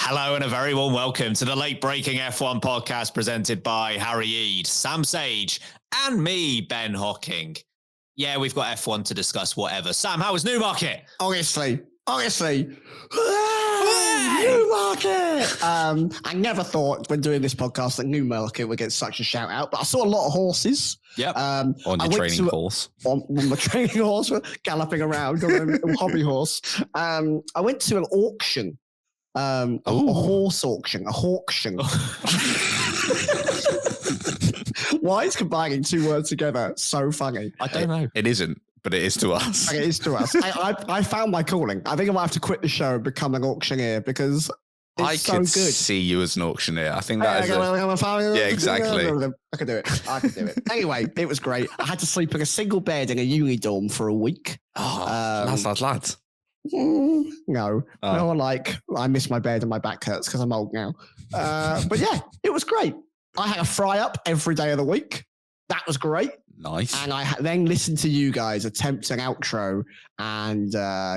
Hello and a very warm welcome to the Late Breaking F1 podcast presented by Harry Eade, Sam Sage, and me, Ben Hocking. Yeah, we've got F1 to discuss, whatever. Sam, how was Newmarket? Honestly. Newmarket! I never thought when doing this podcast that Newmarket would get such a shout out, but I saw a lot of horses. Yep. On your training horse. On my training horse, galloping around on a hobby horse. I went to an auction. A horse auction, a hawction. Why is combining two words together so funny? I don't know. It isn't, but it is to us. It is to us. I found my calling. I think I might have to quit the show and become an auctioneer because it's so good. See you as an auctioneer. I think that is yeah, exactly. I could do it. Anyway, it was great. I had to sleep in a single bed in a uni dorm for a week. Lads. No, I miss my bed and my back hurts because I'm old now. But yeah, it was great. I had a fry up every day of the week. That was great. Nice. And I then listened to you guys attempt an outro and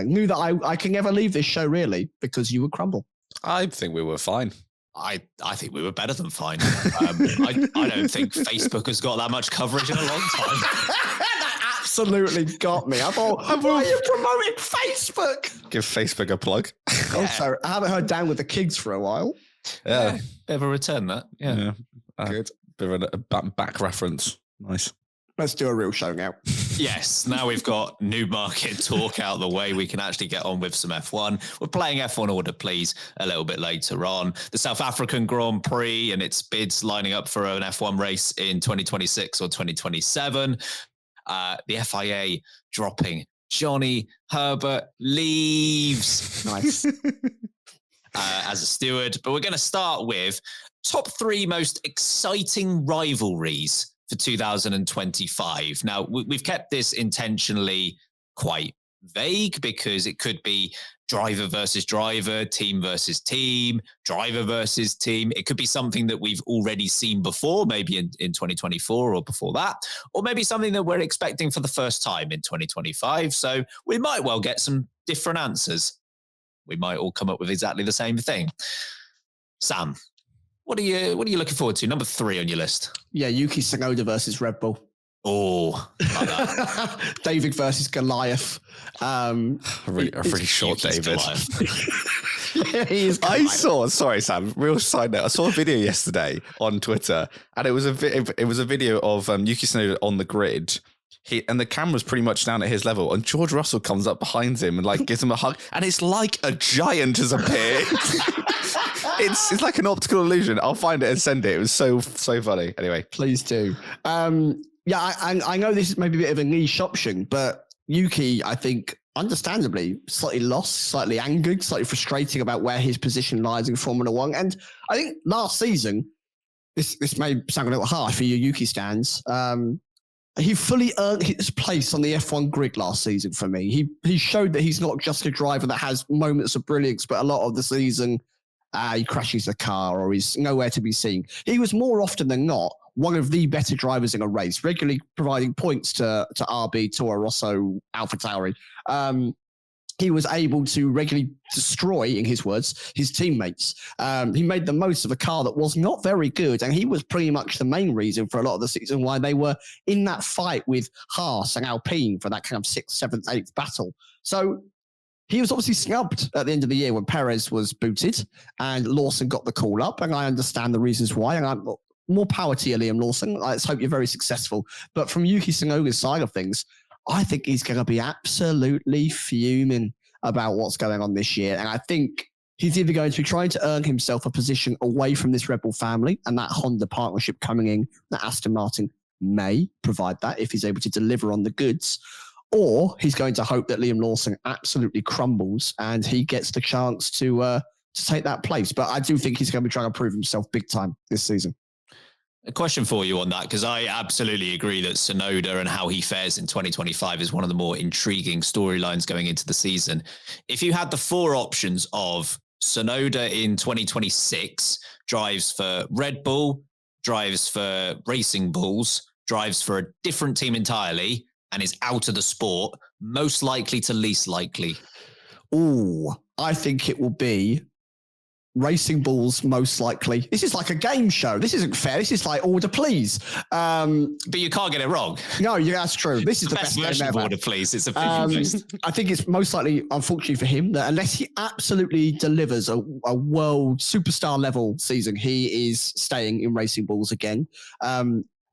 knew that I can never leave this show really because you would crumble. I think we were fine. I think we were better than fine. I don't think Facebook has got that much coverage in a long time. That absolutely got me. I thought, why are you promoting Facebook? Give Facebook a plug. Also, I haven't heard Down with the Kids for a while. Yeah. Bit of a return, that. Yeah. Good. Bit of a back reference. Nice. Let's do a real show now. Yes, now we've got Newmarket talk out the way. We can actually get on with some F1. We're playing F1 Order, please, a little bit later on. The South African Grand Prix and its bids lining up for an F1 race in 2026 or 2027. The FIA dropping Johnny Herbert leaves. Nice. As a steward. But we're going to start with top 3 most exciting rivalries for 2025. Now, we've kept this intentionally quite vague because it could be driver versus driver, team versus team, driver versus team. It could be something that we've already seen before, maybe in 2024 or before that, or maybe something that we're expecting for the first time in 2025. So we might well get some different answers. We might all come up with exactly the same thing. Sam, what are you looking forward to? Number 3 on your list. Yeah, Yuki Tsunoda versus Red Bull. Oh, like that. David versus Goliath. A really short David. Sorry, Sam, real side note. I saw a video yesterday on Twitter and it was a video of Yuki Tsunoda on the grid. And the camera's pretty much down at his level, and George Russell comes up behind him and gives him a hug, and it's like a giant has appeared. It's like an optical illusion. I'll find it and send it. It was so funny. Anyway, please do. Yeah, I know this is maybe a bit of a niche option, but Yuki, I think, understandably, slightly lost, slightly angered, slightly frustrating about where his position lies in Formula One. And I think last season, this may sound a little harsh for you Yuki stands. He fully earned his place on the F1 grid last season for me. He showed that he's not just a driver that has moments of brilliance, but a lot of the season he crashes the car or he's nowhere to be seen. He was more often than not one of the better drivers in a race, regularly providing points to RB, Toro Rosso, AlphaTauri. He was able to regularly destroy, in his words, his teammates. He made the most of a car that was not very good, and he was pretty much the main reason for a lot of the season why they were in that fight with Haas and Alpine for that kind of 6th, 7th, 8th battle. So he was obviously snubbed at the end of the year when Perez was booted and Lawson got the call up, and I understand the reasons why, and I'm more power to you, Liam Lawson. Let's hope you're very successful. But from Yuki Tsunoda's side of things, I think he's going to be absolutely fuming about what's going on this year. And I think he's either going to be trying to earn himself a position away from this Red Bull family and that Honda partnership coming in, that Aston Martin may provide that if he's able to deliver on the goods, or he's going to hope that Liam Lawson absolutely crumbles and he gets the chance to take that place. But I do think he's going to be trying to prove himself big time this season. A question for you on that, because I absolutely agree that Tsunoda and how he fares in 2025 is one of the more intriguing storylines going into the season. If you had the 4 options of Tsunoda in 2026, drives for Red Bull, drives for Racing Bulls, drives for a different team entirely, and is out of the sport, most likely to least likely? I think it will be Racing Bulls, most likely. This is like a game show. This isn't fair. This is like Order Please. But you can't get it wrong. No, yeah, that's true. This is the best version game of ever. Order Please. It's official. I think it's most likely, unfortunately for him, that unless he absolutely delivers a world superstar level season, he is staying in Racing Bulls again.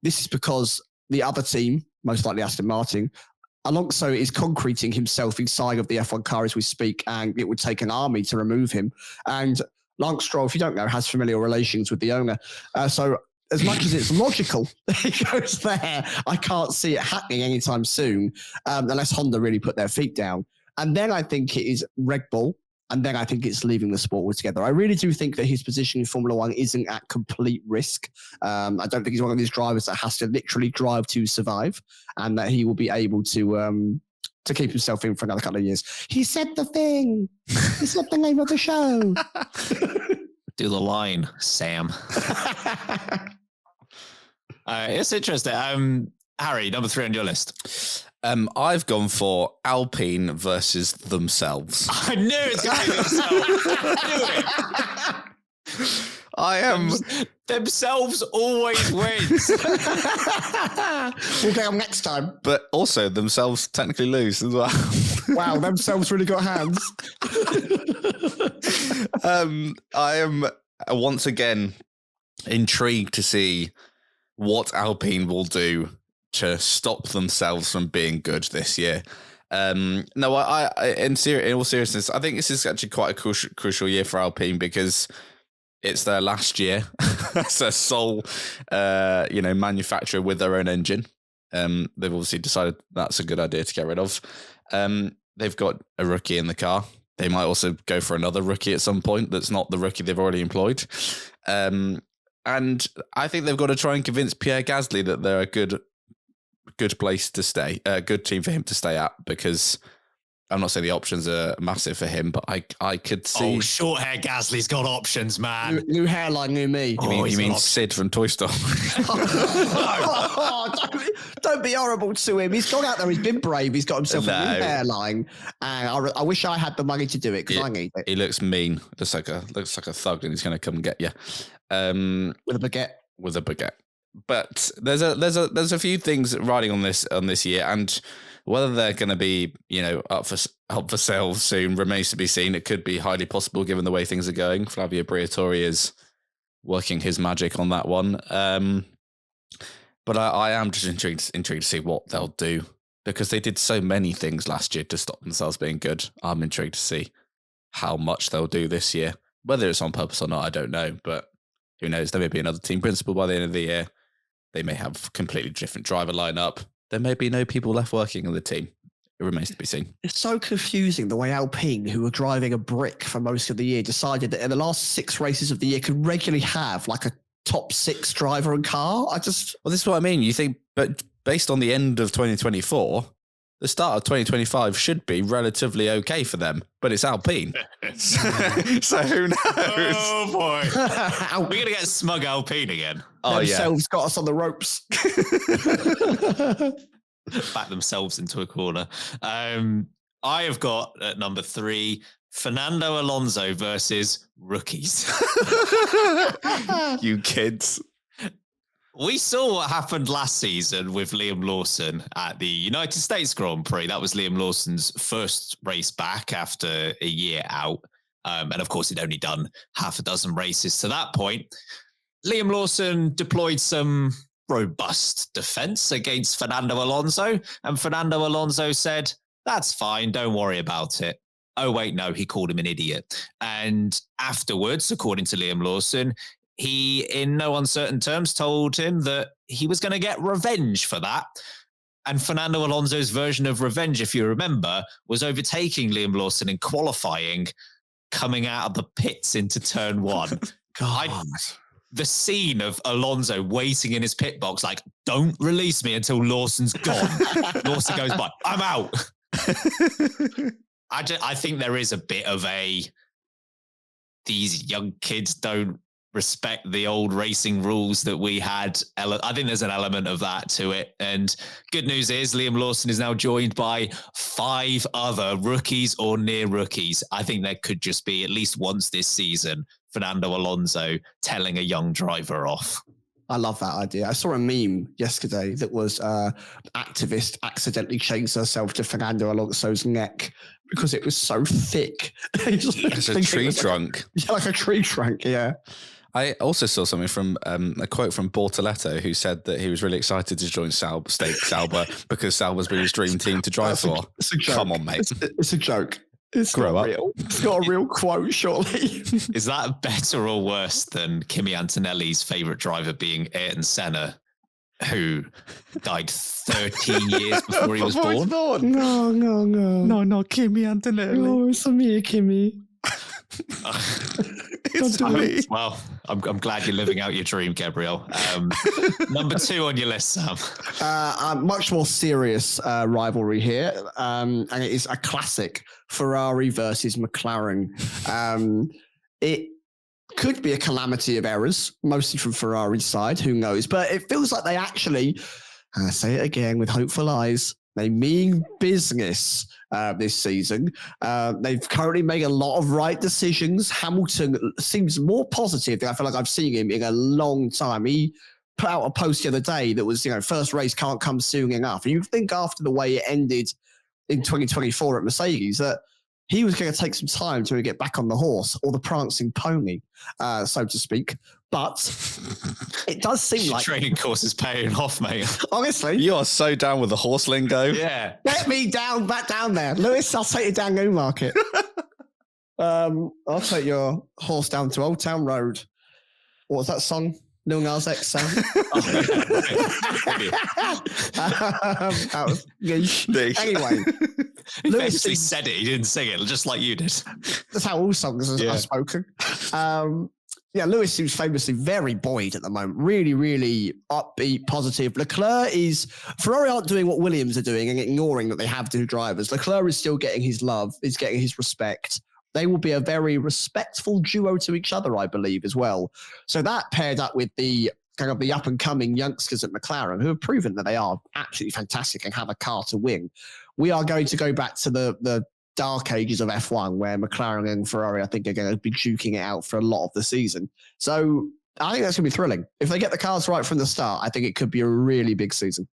This is because the other team, most likely Aston Martin, Alonso is concreting himself inside of the F1 car as we speak, and it would take an army to remove him. And Lance Stroll, if you don't know, has familial relations with the owner. So as much as it's logical that he goes there, I can't see it happening anytime soon, unless Honda really put their feet down. And then I think it is Red Bull, and then I think it's leaving the sport altogether. I really do think that his position in Formula One isn't at complete risk. I don't think he's one of these drivers that has to literally drive to survive, and that he will be able to keep himself in for another couple of years. He said the thing. It's not the name of the show. Do the line, Sam. It's interesting. Harry, number 3 on your list. I've gone for Alpine versus themselves. I knew it's going to be themselves. I am. Themselves always wins. We'll get them next time. But also, themselves technically lose as well. Wow, themselves really got hands. I am once again intrigued to see what Alpine will do to stop themselves from being good this year. No, I in all seriousness, I think this is actually quite a crucial year for Alpine because it's their last year as a sole, manufacturer with their own engine. They've obviously decided that's a good idea to get rid of. They've got a rookie in the car. They might also go for another rookie at some point that's not the rookie they've already employed. And I think they've got to try and convince Pierre Gasly that they're a good place to stay, a good team for him to stay at, because I'm not saying the options are massive for him, but I could see. Oh, short hair Gasly's got options, man. New hairline, new me. You mean Sid from Toy Story? Don't be horrible to him. He's gone out there. He's been brave. He's got himself a new hairline, and I wish I had the money to do it because I need it. He looks mean. Looks like a thug, and he's going to come and get you with a baguette. With a baguette. But there's a few things riding on this year, and whether they're going to be up for sale soon remains to be seen. It could be highly possible given the way things are going. Flavio Briatore is working his magic on that one. But I am just intrigued to see what they'll do, because they did so many things last year to stop themselves being good. I'm intrigued to see how much they'll do this year. Whether it's on purpose or not, I don't know. But who knows? There may be another team principal by the end of the year. They may have completely different driver lineup. There may be no people left working on the team. It remains to be seen. It's so confusing the way Alpine, who were driving a brick for most of the year, decided that in the last 6 races of the year could regularly have like a top 6 driver and car. Well, this is what I mean. You think, but based on the end of 2024, the start of 2025 should be relatively okay for them, but it's Alpine. so who knows? Oh boy. We're going to get smug Alpine again. Oh, themselves got us on the ropes. Back themselves into a corner. I have got at number 3, Fernando Alonso versus rookies. You kids. We saw what happened last season with Liam Lawson at the United States Grand Prix. That was Liam Lawson's first race back after a year out. And of course, he'd only done half a dozen races to that point. Liam Lawson deployed some robust defense against Fernando Alonso. And Fernando Alonso said, "That's fine. Don't worry about it." Oh, wait, no, he called him an idiot. And afterwards, according to Liam Lawson, he, in no uncertain terms, told him that he was going to get revenge for that. And Fernando Alonso's version of revenge, if you remember, was overtaking Liam Lawson in qualifying, coming out of the pits into turn 1. God. The scene of Alonso waiting in his pit box, like, don't release me until Lawson's gone. Lawson goes by, I'm out. I think there is a bit of these young kids don't respect the old racing rules that we had. I think there's an element of that to it. And good news is Liam Lawson is now joined by 5 other rookies or near rookies. I think there could just be at least once this season Fernando Alonso telling a young driver off. I love that idea. I saw a meme yesterday that was activist accidentally chains herself to Fernando Alonso's neck because it was so thick. It's a tree trunk. Like a tree trunk, yeah. I also saw something from a quote from Bortoletto, who said that he was really excited to join Sauber because Sauber's been his dream team to drive for. It's a joke. Come on, mate. It's a joke. It's Grow not up. real. It's not a real quote, surely. Is that better or worse than Kimi Antonelli's favourite driver being Ayrton Senna, who died 13 years before he was born? No. No, Kimi Antonelli. No, it's me, Kimi. It's me. Well, I'm glad you're living out your dream, Gabriel. Number 2 on your list, Sam. A much more serious rivalry here, and it is a classic: Ferrari versus McLaren. It could be a calamity of errors, mostly from Ferrari's side. Who knows? But it feels like they actually, and I say it again with hopeful eyes, they mean business this season. They've currently made a lot of right decisions. Hamilton seems more positive than I feel like I've seen him in a long time. He put out a post the other day that was, first race can't come soon enough. And you think after the way it ended in 2024 at Mercedes that he was going to take some time to get back on the horse or the prancing pony, so to speak. But it does seem like training course is paying off, mate. Honestly, You are so down with the horse lingo. Yeah. get me back down there, Lewis. I'll take you down Newmarket. I'll take your horse down to Old Town Road. What was that song? Lil Nas X sang. That was niche. Anyway, He Lewis basically seems- said it. He didn't sing it, just like you did. that's how all songs are spoken. Lewis seems famously very buoyed at the moment. Really, really upbeat, positive. Ferrari aren't doing what Williams are doing and ignoring that they have two drivers. Leclerc is still getting his love, is getting his respect. They will be a very respectful duo to each other, I believe, as well. So that paired up with the kind of the up-and-coming youngsters at McLaren, who have proven that they are absolutely fantastic and have a car to win. We are going to go back to the dark ages of F1 where McLaren and Ferrari, I think, are going to be duking it out for a lot of the season. So I think that's going to be thrilling. If they get the cars right from the start, I think it could be a really big season.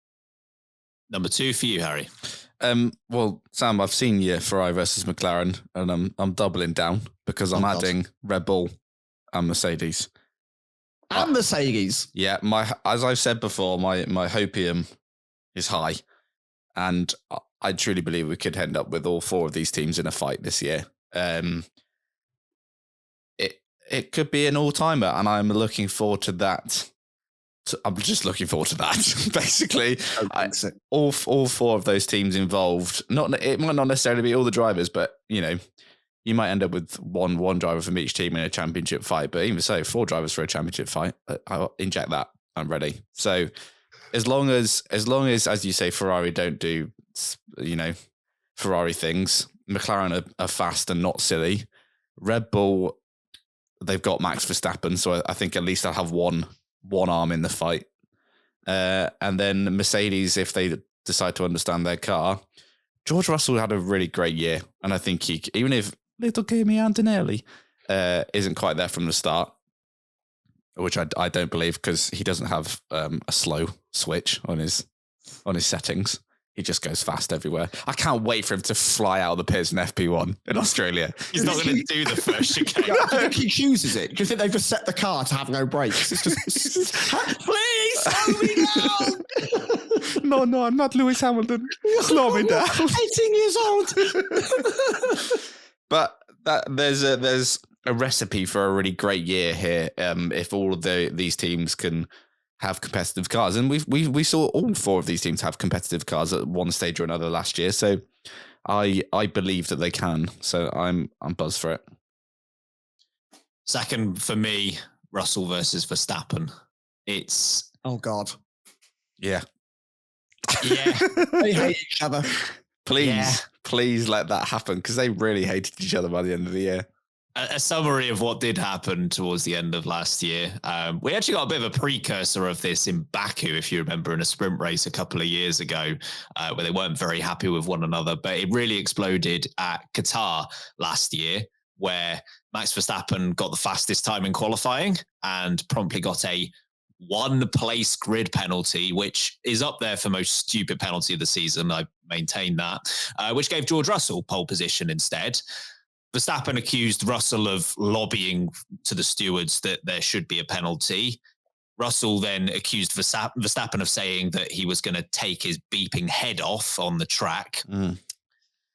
Number 2 for you, Harry. Well, Sam, I've seen your Ferrari versus McLaren, and I'm doubling down because I'm adding Red Bull and Mercedes. And Mercedes. Yeah, as I've said before, my hopium is high, and I truly believe we could end up with all 4 of these teams in a fight this year. It could be an all-timer, and I'm looking forward to that. I'm just looking forward to that. Basically, all 4 of those teams involved. It might not necessarily be all the drivers, but you might end up with one driver from each team in a championship fight. But even so, 4 drivers for a championship fight. I'll inject that. I'm ready. So as long as as you say, Ferrari don't do Ferrari things. McLaren are fast and not silly. Red Bull, they've got Max Verstappen, so I think at least I'll have one arm in the fight. And then Mercedes, if they decide to understand their car, George Russell had a really great year, and I think even if little Kimi Antonelli isn't quite there from the start, which I don't believe because he doesn't have a slow switch on his settings. He just goes fast everywhere. I can't wait for him to fly out of the pits in FP1 in Australia. He's not going to do the first chicane. I think he chooses it. Do you think they've just set the car to have no brakes? It's just, please slow me down. No, I'm not Lewis Hamilton. Slow me down. 18 years old. But there's a recipe for a really great year here. If all of these teams can have competitive cars, and we saw all 4 of these teams have competitive cars at one stage or another last year. So I believe that they can. So I'm buzzed for it. Second for me, Russell versus Verstappen. It's God. Yeah. They hate each other. Please let that happen, because they really hated each other by the end of the year. a summary of what did happen towards the end of last year. We actually got a bit of a precursor of this in Baku, if you remember, in a sprint race a couple of years ago, where they weren't very happy with one another. But it really exploded at Qatar last year, where Max Verstappen got the fastest time in qualifying and promptly got a one-place grid penalty, which is up there for most stupid penalty of the season. I maintain that, which gave George Russell pole position instead. Verstappen accused Russell of lobbying to the stewards that there should be a penalty. Russell then accused Verstappen of saying that he was going to take his beeping head off on the track.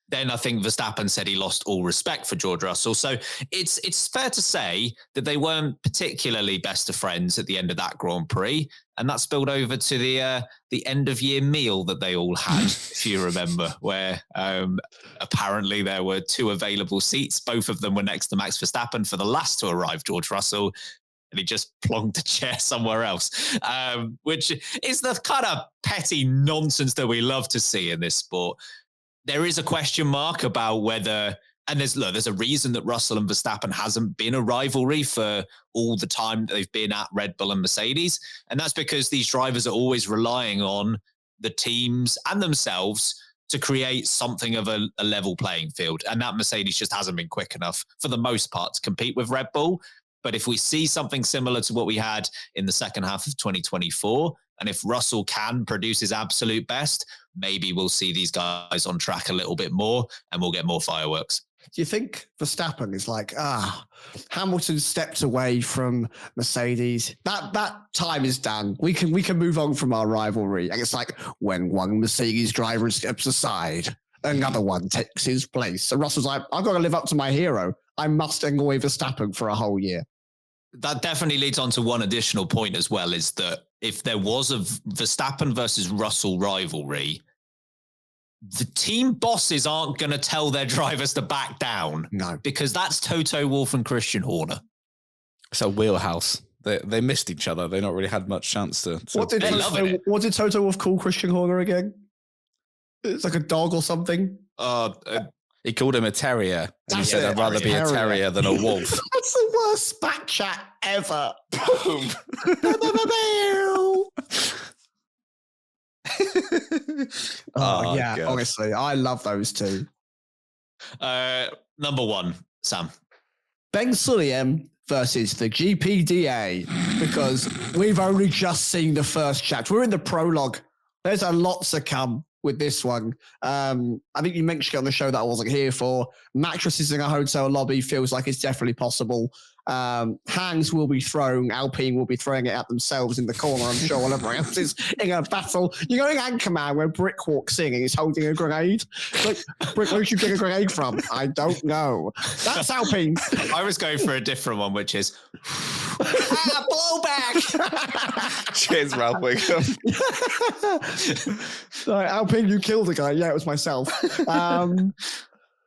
Then I think Verstappen said he lost all respect for George Russell. So it's fair to say that they weren't particularly best of friends at the end of that Grand Prix. And that spilled over to the end of year meal that they all had, if you remember, where apparently there were 2 available seats. Both of them were next to Max Verstappen for the last to arrive, George Russell. And he just plonked a chair somewhere else, which is the kind of petty nonsense that we love to see in this sport. There is a question mark about whether, and there's a reason that Russell and Verstappen hasn't been a rivalry for all the time that they've been at Red Bull and Mercedes. And that's because these drivers are always relying on the teams and themselves to create something of a level playing field. And that Mercedes just hasn't been quick enough for the most part to compete with Red Bull. But if we see something similar to what we had in the second half of 2024, and if Russell can produce his absolute best, maybe we'll see these guys on track a little bit more and we'll get more fireworks. Do you think Verstappen is like, Hamilton stepped away from Mercedes. That time is done. We can move on from our rivalry. And it's like when one Mercedes driver steps aside, another one takes his place. So Russell's like, I've got to live up to my hero. I must annoy Verstappen for a whole year. That definitely leads on to one additional point as well, is that if there was a Verstappen versus Russell rivalry, the team bosses aren't going to tell their drivers to back down. No. Because that's Toto Wolff and Christian Horner. It's a wheelhouse. They missed each other. They not really had much chance to what did Toto Wolff call Christian Horner again? It's like a dog or something. He called him a terrier. And he said, I'd rather be a terrier than a wolf. That's the worst spat chat ever. Boom. Yeah, God. Honestly, I love those two. Number 1, Sam. Ben Sulliam versus the GPDA, because we've only just seen the first chapter. We're in the prologue. There's a lot to come with this one. I think you mentioned it on the show that I wasn't here for. Mattresses in a hotel lobby feels like it's definitely possible. Hands will be thrown. Alpine will be throwing it at themselves in the corner, I'm sure, while everyone else is in a battle. You know in Anchorman where Brick walks in and he's holding a grenade? Like, Brick, where did you get a grenade from? I don't know. That's Alpine. I was going for a different one, which is blowback. Cheers, Ralph Wiggum. Sorry, Alpine, you killed a guy. Yeah, it was myself.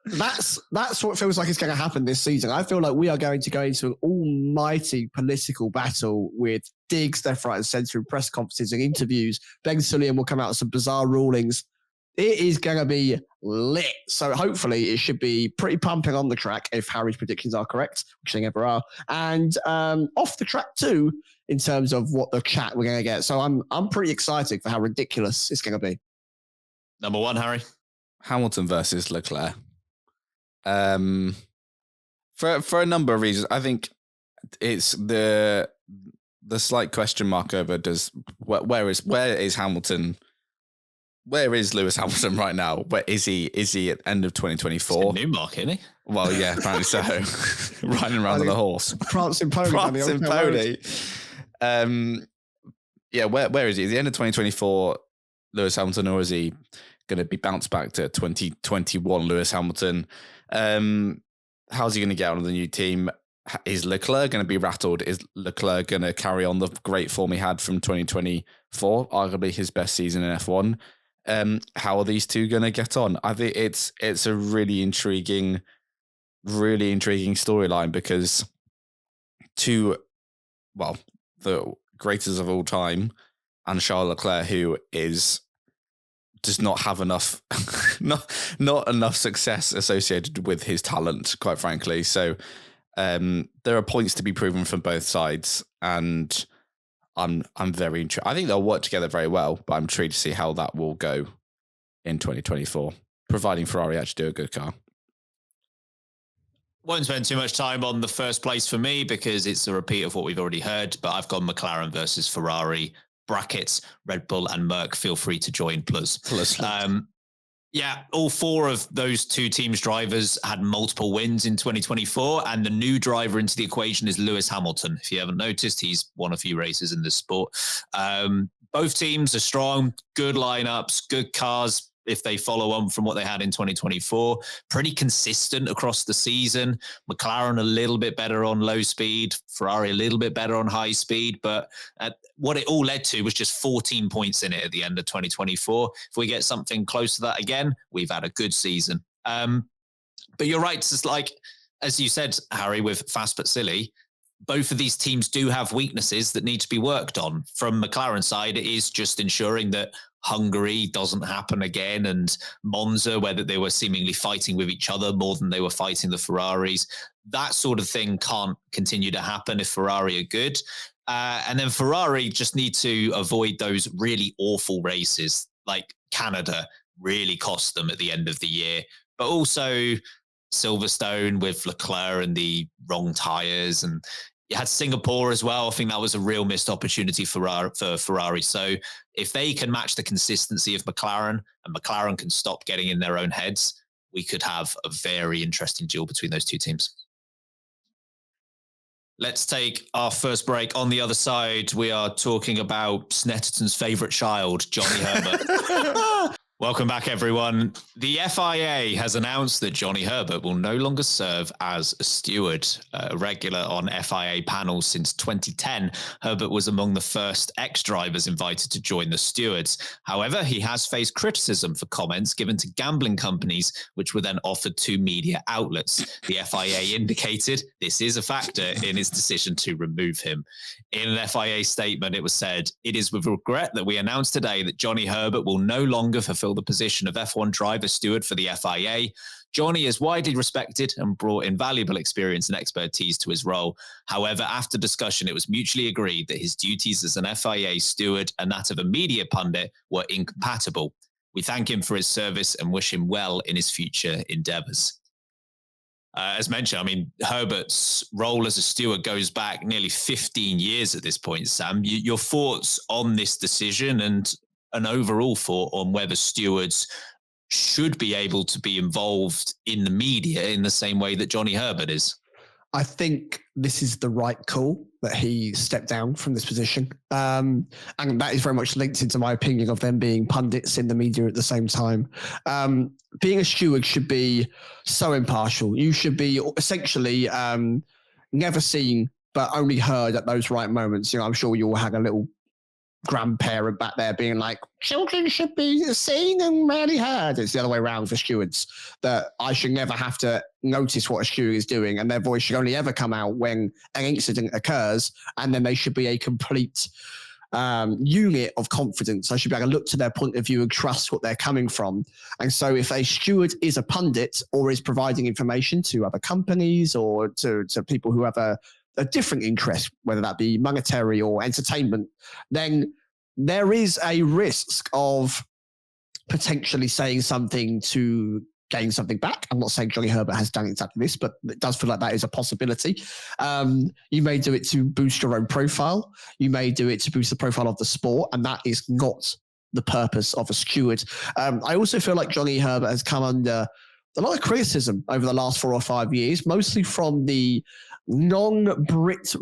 That's what it feels like is going to happen this season. I feel like we are going to go into an almighty political battle with digs left, right, and centre in press conferences and interviews. Ben Sullivan will come out with some bizarre rulings. It is going to be lit. So hopefully it should be pretty pumping on the track if Harry's predictions are correct, which they never are. And off the track too, in terms of what the chat we're going to get. So I'm pretty excited for how ridiculous it's going to be. Number 1, Harry. Hamilton versus Leclerc. For a number of reasons, I think it's the slight question mark over where is Hamilton? Where is Lewis Hamilton right now? Where is he? Is he at the end of 2024? Newmarket, isn't he? Well, yeah, apparently so. Riding around on a horse. Prancing pony. Prancing pony. Yeah, where is he? At the end of 2024, Lewis Hamilton, or is he going to be bounced back to 2021 Lewis Hamilton? How's he going to get on the new team? Is Leclerc going to be rattled? Is Leclerc going to carry on the great form he had from 2024, arguably his best season in F1? How are these two going to get on? I think it's a really intriguing storyline, because the greatest of all time and Charles Leclerc, who does not have enough, not enough success associated with his talent, quite frankly. So there are points to be proven from both sides, and I'm very interested. I think they'll work together very well, but I'm intrigued to see how that will go in 2024, providing Ferrari actually do a good car. Won't spend too much time on the first place for me because it's a repeat of what we've already heard, but I've gone McLaren versus Ferrari, brackets, Red Bull and Merc. Feel free to join, plus. Yeah, all four of those two teams' drivers had multiple wins in 2024, and the new driver into the equation is Lewis Hamilton. If you haven't noticed, he's won a few races in this sport. Both teams are strong, good lineups, good cars. If they follow on from what they had in 2024, pretty consistent across the season. McLaren a little bit better on low speed, Ferrari a little bit better on high speed, but what it all led to was just 14 points in it at the end of 2024. If we get something close to that again, we've had a good season. But you're right, it's just like, as you said, Harry, with Fast But Silly, both of these teams do have weaknesses that need to be worked on. From McLaren's side, it is just ensuring that Hungary doesn't happen again, and Monza, whether they were seemingly fighting with each other more than they were fighting the Ferraris. That sort of thing can't continue to happen if Ferrari are good. And then Ferrari just need to avoid those really awful races, like Canada really cost them at the end of the year, but also Silverstone with Leclerc and the wrong tyres, and you had Singapore as well. I think that was a real missed opportunity for Ferrari. So if they can match the consistency of McLaren and McLaren can stop getting in their own heads, we could have a very interesting duel between those two teams. Let's take our first break. On the other side, we are talking about Snetterton's favourite child, Johnny Herbert. Welcome back, everyone. The FIA has announced that Johnny Herbert will no longer serve as a steward, a regular on FIA panels since 2010. Herbert was among the first ex-drivers invited to join the stewards. However, he has faced criticism for comments given to gambling companies, which were then offered to media outlets. The FIA indicated this is a factor in its decision to remove him. In an FIA statement, it was said, "It is with regret that we announce today that Johnny Herbert will no longer fulfill the position of F1 driver steward for the FIA. Johnny is widely respected and brought invaluable experience and expertise to his role. However, after discussion, it was mutually agreed that his duties as an FIA steward and that of a media pundit were incompatible. We thank him for his service and wish him well in his future endeavours." As mentioned, I mean, Herbert's role as a steward goes back nearly 15 years at this point, Sam. Your thoughts on this decision and an overall thought on whether stewards should be able to be involved in the media in the same way that Johnny Herbert is? I think this is the right call that he stepped down from this position. And that is very much linked into my opinion of them being pundits in the media at the same time. Being a steward should be so impartial. You should be essentially never seen, but only heard at those right moments. You know, I'm sure you all had a little grandparent back there being like, children should be seen and rarely heard. It's the other way around for stewards, that I should never have to notice what a steward is doing, and their voice should only ever come out when an incident occurs, and then they should be a complete unit of confidence. I should be able to look to their point of view and trust what they're coming from. And so if a steward is a pundit or is providing information to other companies or to people who have a different interest, whether that be monetary or entertainment, then there is a risk of potentially saying something to gain something back. I'm not saying Johnny Herbert has done exactly this, but it does feel like that is a possibility. You may do it to boost your own profile. You may do it to boost the profile of the sport, and that is not the purpose of a steward. I also feel like Johnny Herbert has come under a lot of criticism over the last 4 or 5 years, mostly from the non-Brit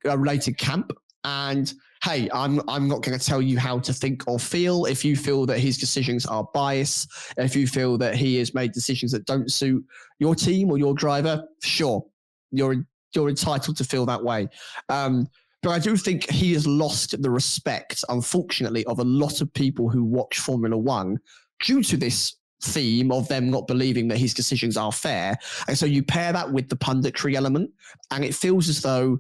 related camp. And hey, I'm not going to tell you how to think or feel. If you feel that his decisions are biased, if you feel that he has made decisions that don't suit your team or your driver, sure, you're entitled to feel that way. But I do think he has lost the respect, unfortunately, of a lot of people who watch Formula One due to this theme of them not believing that his decisions are fair. And so you pair that with the punditry element, and it feels as though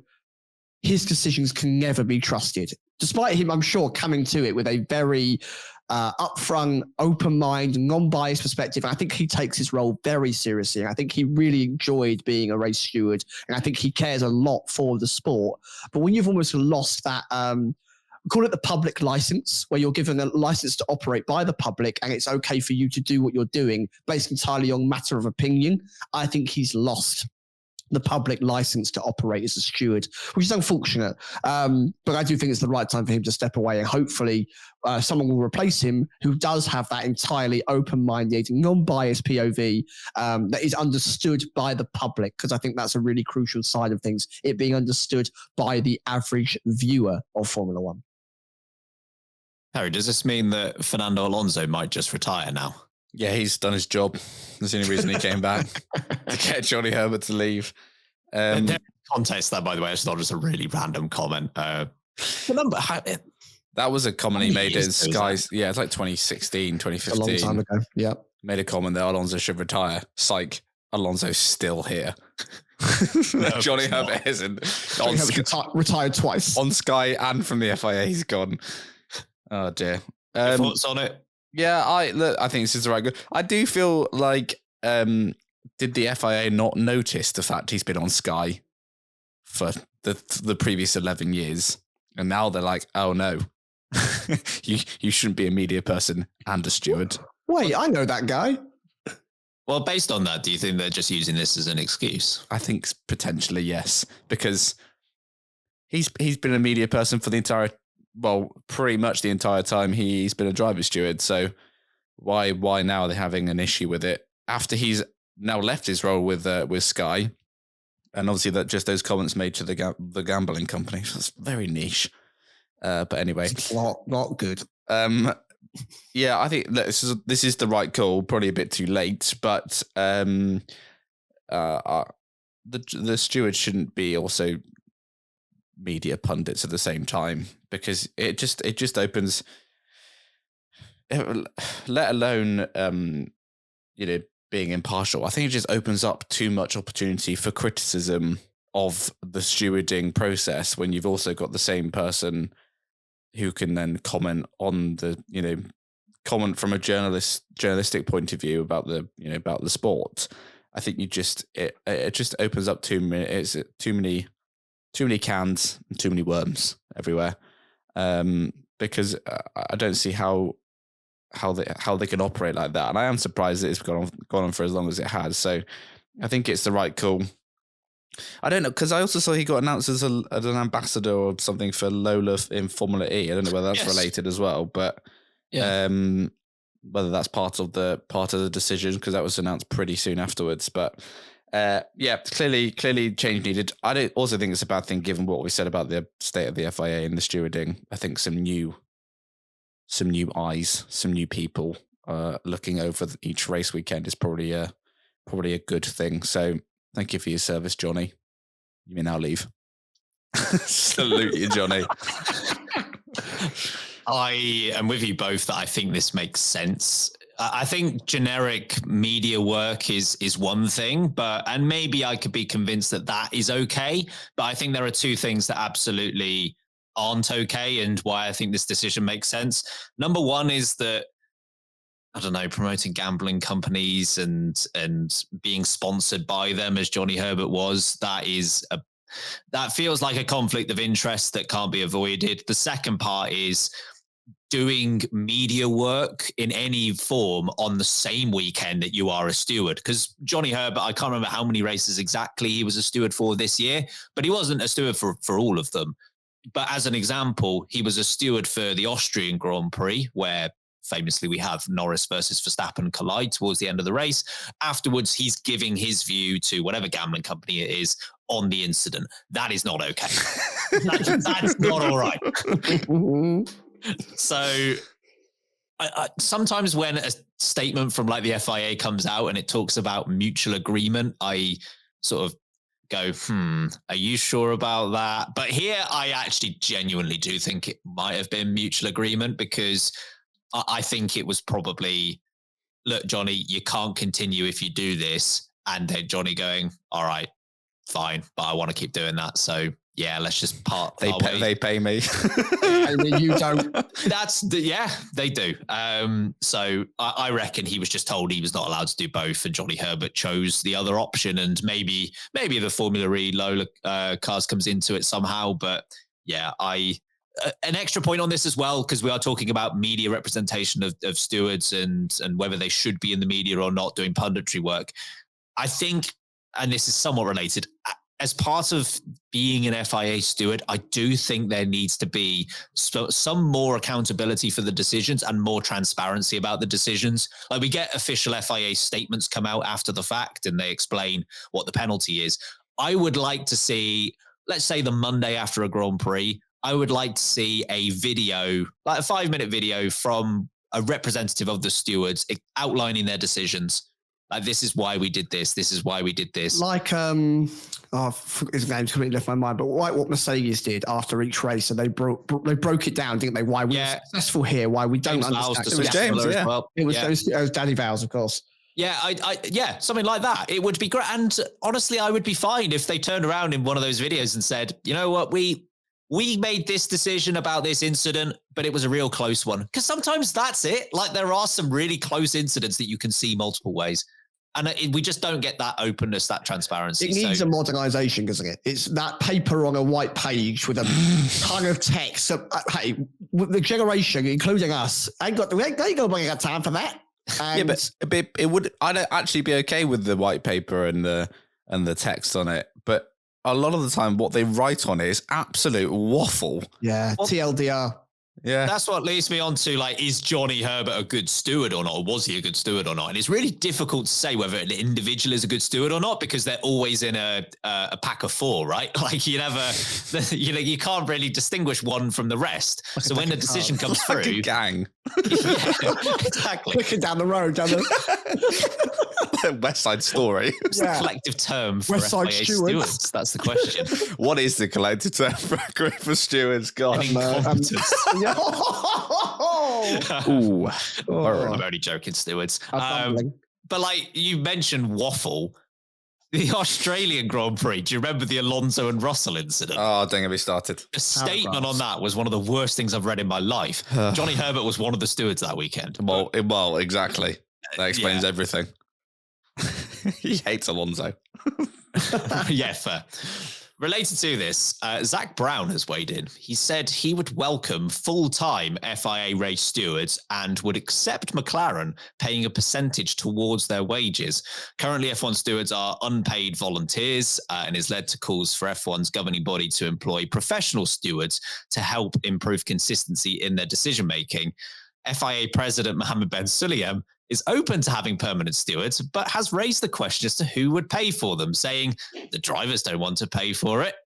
his decisions can never be trusted, despite him, I'm sure, coming to it with a very upfront, open mind, non-biased perspective. And I think he takes his role very seriously. And I think he really enjoyed being a race steward. And I think he cares a lot for the sport. But when you've almost lost that, call it the public license, where you're given a license to operate by the public and it's okay for you to do what you're doing based entirely on matter of opinion, I think he's lost the public license to operate as a steward, which is unfortunate. But I do think it's the right time for him to step away, and hopefully someone will replace him who does have that entirely open-minded, non-biased POV that is understood by the public, because I think that's a really crucial side of things, it being understood by the average viewer of Formula One. Harry, does this mean that Fernando Alonso might just retire now? Yeah, he's done his job. That's the only reason he came back, to get Johnny Herbert to leave. Context that, by the way, it's not just a really random comment. Remember, that was a comment he made in Sky. Yeah, it's like 2016, 2015. A long time ago, yeah. Made a comment that Alonso should retire. Psych, Alonso's still here. No, Johnny Herbert isn't. Retired twice. On Sky and from the FIA, he's gone. Oh, dear. Your thoughts on it? Yeah, I think this is the right go. I do feel like, did the FIA not notice the fact he's been on Sky for the previous 11 years? And now they're like, oh no, you shouldn't be a media person and a steward. Wait, I know that guy. Well, based on that, do you think they're just using this as an excuse? I think potentially yes, because he's been a media person for the entire, well, pretty much the entire time he's been a driver steward. So why now are they having an issue with it after he's now left his role with Sky? And obviously that just those comments made to the gambling company. That's very niche. But anyway, not good. Yeah, I think this is the right call. Probably a bit too late, but the steward shouldn't be also media pundits at the same time, because it just opens, let alone being impartial. I think it just opens up too much opportunity for criticism of the stewarding process when you've also got the same person who can then comment on comment from a journalistic point of view about the sport. I think it just opens up too many cans and too many worms everywhere. Because I don't see how they can operate like that, and I am surprised that it's gone on for as long as it has. So I think it's the right call. I don't know, because I also saw he got announced as an ambassador or something for Lola in Formula E. I don't know whether that's related as well, but whether that's part of the decision, because that was announced pretty soon afterwards. But clearly change needed. I don't also think it's a bad thing given what we said about the state of the FIA and the stewarding. I think some new eyes, some new people looking over each race weekend is probably a good thing. So thank you for your service, Johnny. You may now leave. Salute you, Johnny. I am with you both that I think this makes sense. I think generic media work is one thing, and maybe I could be convinced that is okay. But I think there are two things that absolutely aren't okay, and why I think this decision makes sense. Number one is that, I don't know, promoting gambling companies and being sponsored by them, as Johnny Herbert was, that feels like a conflict of interest that can't be avoided. The second part is doing media work in any form on the same weekend that you are a steward. Because Johnny Herbert, I can't remember how many races exactly he was a steward for this year, but he wasn't a steward for all of them. But as an example, he was a steward for the Austrian Grand Prix, where famously we have Norris versus Verstappen collide towards the end of the race. Afterwards, he's giving his view to whatever gambling company it is on the incident. That is not okay. That's not all right. So I sometimes when a statement from like the FIA comes out and it talks about mutual agreement, I sort of go, are you sure about that? But here I actually genuinely do think it might have been mutual agreement, because I think it was probably, look, Johnny, you can't continue if you do this. And then Johnny going, all right, fine, but I want to keep doing that. So yeah, let's just part. They pay me. You don't. They do. So I reckon he was just told he was not allowed to do both, and Johnny Herbert chose the other option. And maybe the Formula E Lola cars comes into it somehow. But yeah, an extra point on this as well, because we are talking about media representation of stewards and whether they should be in the media or not doing punditry work. I think and this is somewhat related, as part of being an FIA steward, I do think there needs to be some more accountability for the decisions and more transparency about the decisions. Like, we get official FIA statements come out after the fact and they explain what the penalty is. I would like to see, let's say the Monday after a Grand Prix, I would like to see a video, like a 5-minute video from a representative of the stewards outlining their decisions. Like, this is why we did this. This is why we did this. Like, his name's completely left my mind, but like what Mercedes did after each race, and they broke it down, didn't they? Why we were successful here, why we don't understand. It was James, yeah. Well. It was Danny Vowles, of course. Yeah, yeah, something like that. It would be great. And honestly, I would be fine if they turned around in one of those videos and said, you know what, we made this decision about this incident, but it was a real close one. Because sometimes that's it. Like, there are some really close incidents that you can see multiple ways. And we just don't get that openness, that transparency. It needs a modernization, doesn't it? It's that paper on a white page with a ton of text. So, hey, the generation, including us, ain't got time for that. And yeah, but I'd actually be okay with the white paper and the text on it. But a lot of the time, what they write on it is absolute waffle. Yeah, TLDR. Yeah, that's what leads me on to, like, is Johnny Herbert a good steward or not? Or was he a good steward or not? And it's really difficult to say whether an individual is a good steward or not, because they're always in a pack of 4, right? Like, you never, you can't really distingush one from the rest. So when the decision comes through, like a gang, yeah, exactly, looking down the road, down the West Side Story. What's the collective term for West Side FIA stewards? That's the question. What is the collective term for a group of stewards? God, incompetence. Ooh, I'm only joking, stewards. But like you mentioned, waffle. The Australian Grand Prix. Do you remember the Alonso and Russell incident? Oh, don't get me started. The statement on that was one of the worst things I've read in my life. Johnny Herbert was one of the stewards that weekend. Well, exactly. That explains everything. He hates Alonso. Yeah, fair. Related to this, Zach Brown has weighed in. He said he would welcome full-time FIA race stewards and would accept McLaren paying a percentage towards their wages. Currently, F1 stewards are unpaid volunteers and has led to calls for F1's governing body to employ professional stewards to help improve consistency in their decision-making. FIA President Mohammed Ben Sulayem is open to having permanent stewards, but has raised the question as to who would pay for them, saying the drivers don't want to pay for it.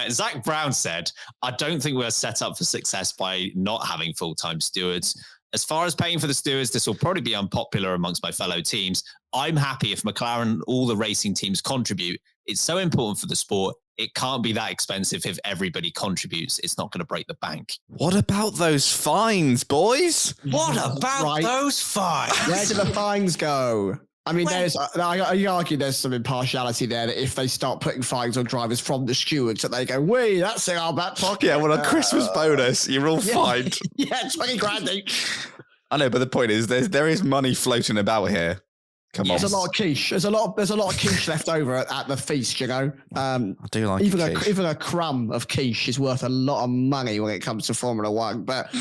Zach Brown said, I don't think we're set up for success by not having full-time stewards. As far as paying for the stewards, this will probably be unpopular amongst my fellow teams. I'm happy if McLaren and all the racing teams contribute. It's so important for the sport. It can't be that expensive if everybody contributes. It's not going to break the bank. What about those fines, boys? What about those fines? Where do the fines go? I mean, I argue there's some impartiality there that if they start putting fines on drivers from the stewards, that they go, that's in our back pocket. Yeah, well, a Christmas bonus, you're all fined. Yeah, 20 grand each. I know, but the point is, there is money floating about here. Come on. There's a lot of quiche. There's a lot of quiche left over at the feast, you know. I do like even a crumb of quiche is worth a lot of money when it comes to Formula One. But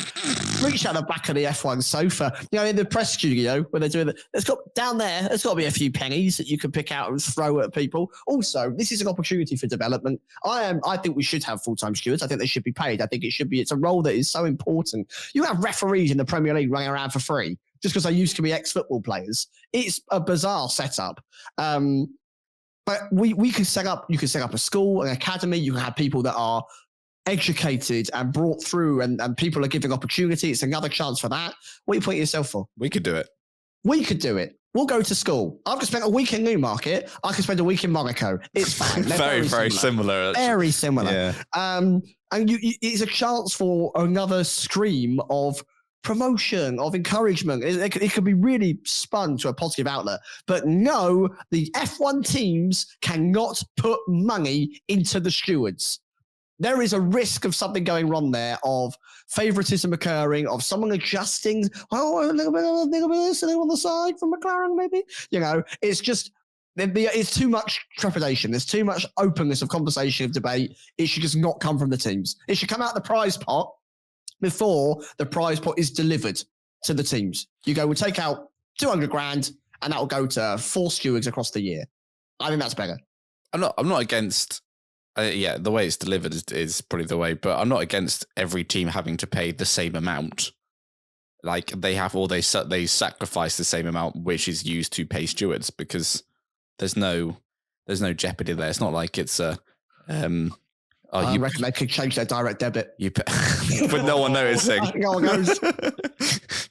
reach out the back of the F1 sofa, you know, in the press studio when they're doing there's got to be a few pennies that you can pick out and throw at people. Also, this is an opportunity for development. I think we should have full-time stewards. I think they should be paid. I think it's a role that is so important. You have referees in the Premier League running around for free just because they used to be ex-football players. It's a bizarre setup. But we could set up, you could set up a school, an academy. You can have people that are educated and brought through and people are giving opportunity. It's another chance for that. What are you putting yourself for? We could do it. We could do it. We'll go to school. I've just spent a week in Newmarket. I can spend a week in Monaco. It's fine. very similar. Very similar. Yeah. And it's a chance for another stream of promotion, of encouragement. It could be really spun to a positive outlet. But no, the F1 teams cannot put money into the stewards. There is a risk of something going wrong there, of favoritism occurring, of someone adjusting. Oh, a little bit of this, a little on the side from McLaren, maybe. You know, it's just, it's too much trepidation. There's too much openness of conversation, of debate. It should just not come from the teams. It should come out the prize pot before the prize pot is delivered to the teams. You go, we'll take out 200 grand and that will go to 4 stewards across the year. I think that's better. I'm not against. The way it's delivered is probably the way, but I'm not against every team having to pay the same amount. Like they sacrifice the same amount, which is used to pay stewards, because there's no jeopardy there. It's not like it's a. I reckon they could change their direct debit. With no one noticing. No one knows.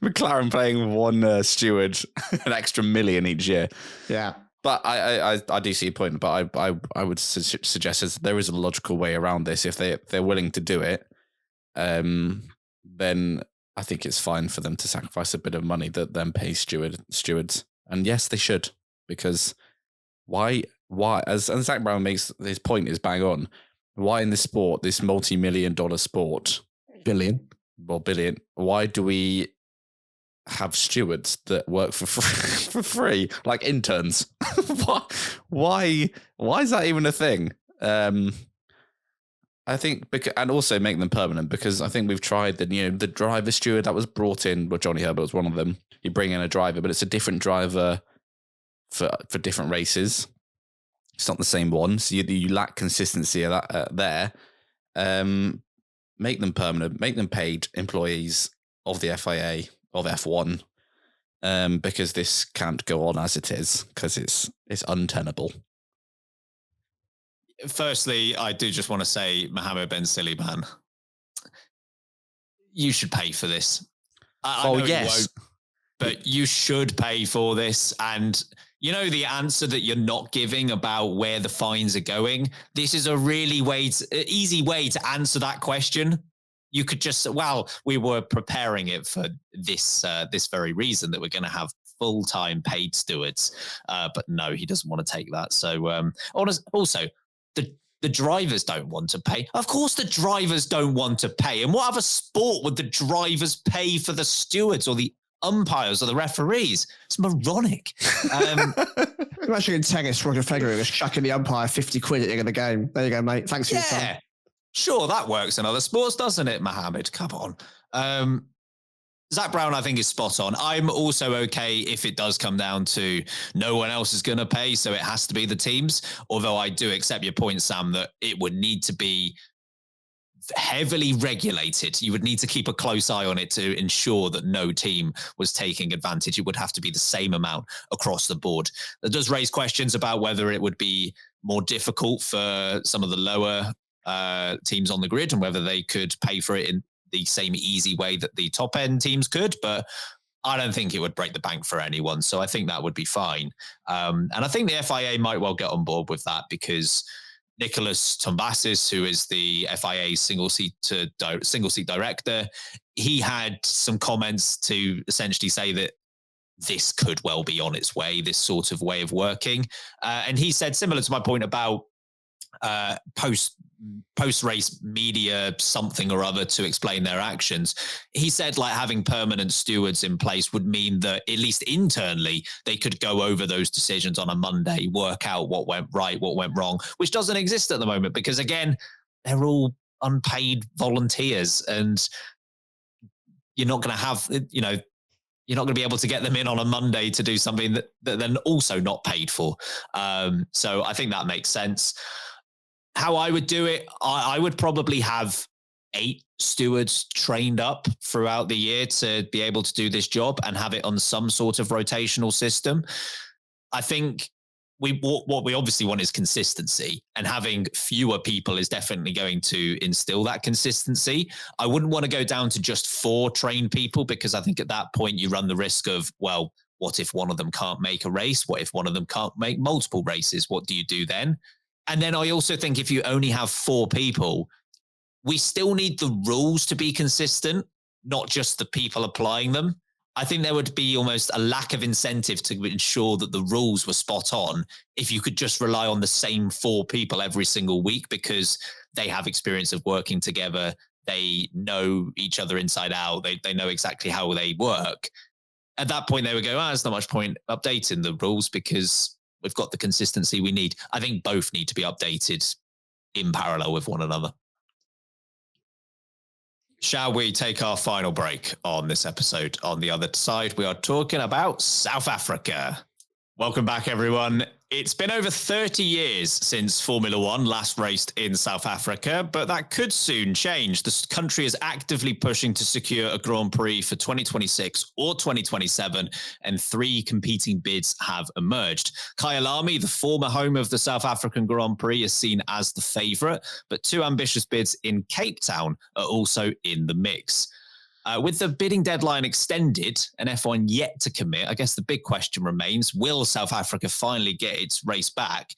McLaren paying one steward an extra $1 million each year. Yeah. But I do see a point. But I would suggest that there is a logical way around this. If they're willing to do it, then I think it's fine for them to sacrifice a bit of money that then pays stewards. And yes, they should, because why? As Zach Brown makes his point is bang on. Why in this sport, this multi-million-dollar sport, billion, why do we have stewards that work for free, like interns? Why is that even a thing? I think, and also make them permanent, because I think we've tried the driver steward that was brought in. Well, Johnny Herbert was one of them. You bring in a driver, but it's a different driver for different races. It's not the same one, so you lack consistency of that there. Make them permanent, make them paid employees of the FIA, of F1, because this can't go on as it is, because it's untenable. Firstly, I do just want to say, Mohammed Ben Sulayem, you should pay for this. I know yes, you won't, but you should pay for this. And you know the answer that you're not giving about where the fines are going? This is a really easy way to answer that question. You could just, we were preparing it for this very reason, that we're going to have full-time paid stewards. But no, he doesn't want to take that. So also, the drivers don't want to pay. Of course the drivers don't want to pay. And what other sport would the drivers pay for the stewards or the umpires or the referees? It's moronic. Imagine in tennis, Roger Federer was chucking the umpire 50 quid at the end of the game. There you go, mate. Thanks for your time. Sure, that works in other sports, doesn't it, Mohammed? Come on. Zach Brown, I think, is spot on. I'm also okay if it does come down to no one else is going to pay, so it has to be the teams. Although I do accept your point, Sam, that it would need to be heavily regulated. You would need to keep a close eye on it to ensure that no team was taking advantage. It would have to be the same amount across the board. That does raise questions about whether it would be more difficult for some of the lower teams on the grid and whether they could pay for it in the same easy way that the top end teams could, but I don't think it would break the bank for anyone. So I think that would be fine. And I think the FIA might well get on board with that, because Nicholas Tombazis, who is the FIA single seat director, he had some comments to essentially say that this could well be on its way, this sort of way of working. And he said, similar to my point about post-race media something or other to explain their actions, he said like having permanent stewards in place would mean that at least internally they could go over those decisions on a Monday, work out what went right, what went wrong, which doesn't exist at the moment, because again, they're all unpaid volunteers, and you're not going to have, you're not going to be able to get them in on a Monday to do something that they're also not paid for. So I think that makes sense. How I would do it, I would probably have 8 stewards trained up throughout the year to be able to do this job and have it on some sort of rotational system. I think what we obviously want is consistency, and having fewer people is definitely going to instill that consistency. I wouldn't want to go down to just 4 trained people, because I think at that point you run the risk of, well, what if one of them can't make a race? What if one of them can't make multiple races? What do you do then? And then I also think if you only have 4 people, we still need the rules to be consistent, not just the people applying them. I think there would be almost a lack of incentive to ensure that the rules were spot on if you could just rely on the same 4 people every single week, because they have experience of working together. They know each other inside out. They know exactly how they work. At that point, they would go, there's not much point updating the rules because we've got the consistency we need. I think both need to be updated in parallel with one another. Shall we take our final break on this episode? On the other side, we are talking about South Africa. Welcome back, everyone. It's been over 30 years since Formula One last raced in South Africa, but that could soon change. The country is actively pushing to secure a Grand Prix for 2026 or 2027, and 3 competing bids have emerged. Kyalami, the former home of the South African Grand Prix, is seen as the favourite, but 2 ambitious bids in Cape Town are also in the mix. With the bidding deadline extended and F1 yet to commit, I guess the big question remains, will South Africa finally get its race back?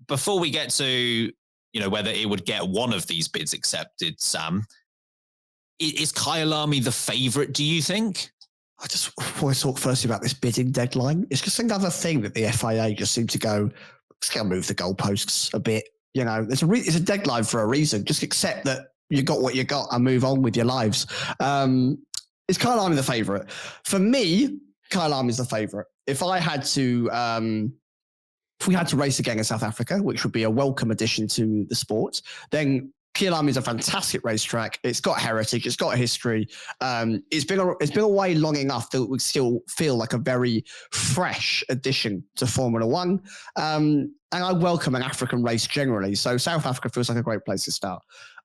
Before we get to, whether it would get one of these bids accepted, Sam, is Kyalami the favourite, do you think? I just want to talk firstly about this bidding deadline. It's just another thing that the FIA just seem to go, let's go move the goalposts a bit. There's it's a deadline for a reason. Just accept that you got what you got and move on with your lives. Is Kyalami the favourite? For me, Kyalami is the favourite. If we had to race again in South Africa, which would be a welcome addition to the sport, then Kyalami is a fantastic racetrack. It's got heritage. It's got history. It's been away long enough that it would still feel like a very fresh addition to Formula One. And I welcome an African race generally. So South Africa feels like a great place to start.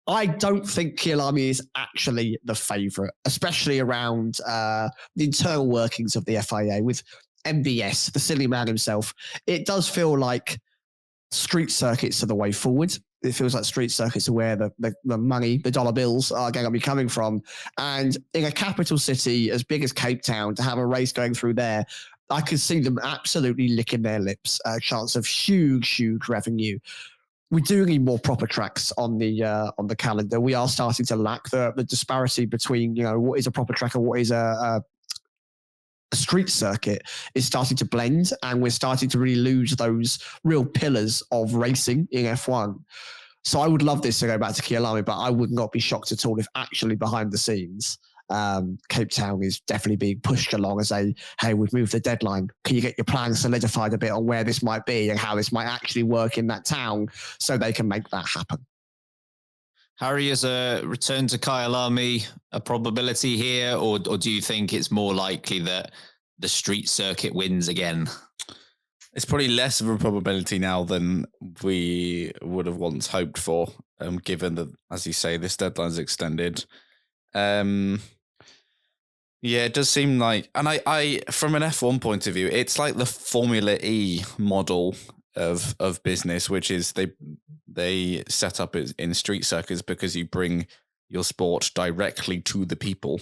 I don't think Kyalami is actually the favourite, especially around the internal workings of the FIA with MBS, the silly man himself. It does feel like street circuits are the way forward. It feels like street circuits are where the money, the dollar bills are going to be coming from. And in a capital city as big as Cape Town, to have a race going through there, I could see them absolutely licking their lips. A chance of huge revenue. We do need more proper tracks on the calendar. We are starting to lack the disparity between what is a proper track and what is a street circuit is starting to blend, and we're starting to really lose those real pillars of racing in F1. So I would love this to go back to Kyalami, but I would not be shocked at all if actually behind the scenes, Cape Town is definitely being pushed along as hey, we've moved the deadline. Can you get your plans solidified a bit on where this might be and how this might actually work in that town so they can make that happen? Harry, is a return to Kyalami a probability here, or do you think it's more likely that the street circuit wins again? It's probably less of a probability now than we would have once hoped for, given that, as you say, this deadline's extended. Yeah, it does seem like, and I from an F1 point of view, it's like the Formula E model of business, which is they set up in street circuits because you bring your sport directly to the people,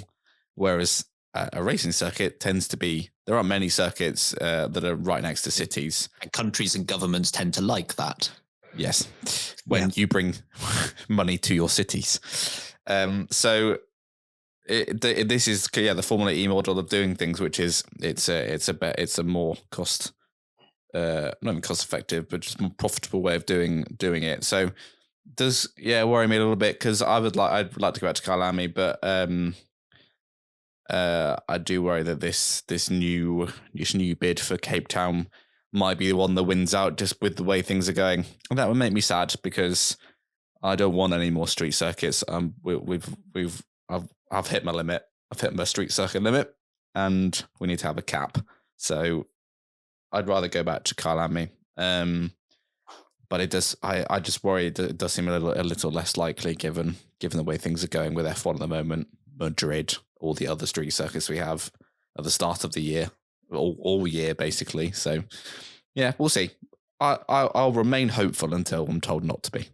whereas a racing circuit tends to be, there aren't many circuits that are right next to cities. And countries and governments tend to like that. Yes, when you bring money to your cities. So this is the Formula E model of doing things, which is it's a more not even cost effective, but just more profitable way of doing it. So does worry me a little bit, because I'd like to go back to Kyalami, but I do worry that this new bid for Cape Town might be the one that wins out, just with the way things are going. And that would make me sad, because I don't want any more street circuits. I've hit my limit. I've hit my street circuit limit, and we need to have a cap. So I'd rather go back to Kyalami. But it does. I just worry that it does seem a little less likely, given the way things are going with F1 at the moment. Madrid, all the other street circuits we have at the start of the year, all year basically. So yeah, we'll see. I'll remain hopeful until I'm told not to be.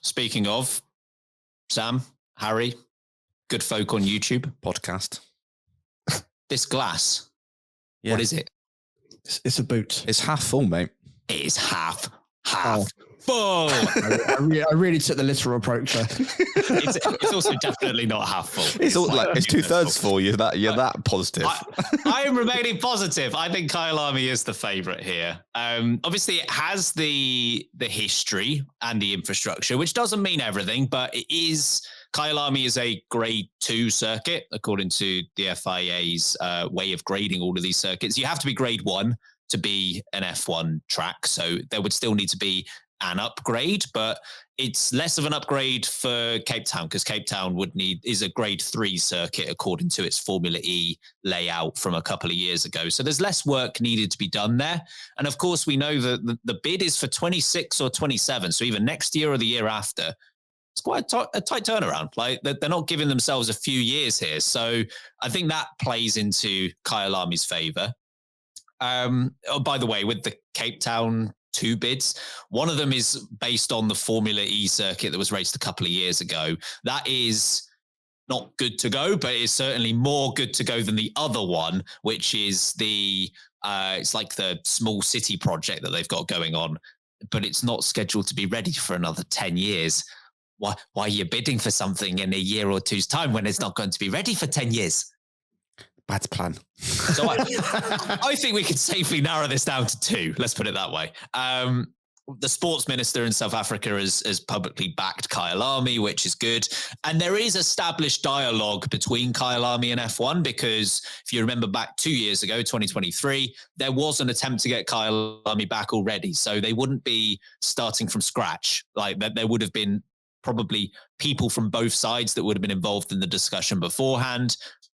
Speaking of, Sam, Harry, good folk on YouTube podcast. This glass, what is it? It's a boot. It's half full, mate. It is half full. I really took the literal approach there. It's also definitely not half full. It's all like it's 2/3 full. You're that positive. I am remaining positive. I think Kyalami is the favourite here. Obviously, it has the history and the infrastructure, which doesn't mean everything, but it is. Kyalami is a grade 2 circuit, according to the FIA's way of grading all of these circuits. You have to be grade 1 to be an F1 track. So there would still need to be an upgrade, but it's less of an upgrade for Cape Town because Cape Town is a grade 3 circuit according to its Formula E layout from a couple of years ago. So there's less work needed to be done there. And of course, we know that the bid is for 26 or 27. So either next year or the year after. It's quite a tight turnaround. Like they're not giving themselves a few years here. So I think that plays into Kyalami's favor. Oh, by the way, with the Cape Town 2 bids, one of them is based on the Formula E circuit that was raced a couple of years ago. That is not good to go, but it's certainly more good to go than the other one, which is it's like the small city project that they've got going on, but it's not scheduled to be ready for another 10 years. Why are you bidding for something in a year or two's time when it's not going to be ready for 10 years? Bad plan. So I think we could safely narrow this down to 2. Let's put it that way. The sports minister in South Africa has publicly backed Kyalami, which is good. And there is established dialogue between Kyalami and F1 because if you remember back 2 years ago, 2023, there was an attempt to get Kyalami back already. So they wouldn't be starting from scratch. Like there would have been probably people from both sides that would have been involved in the discussion beforehand,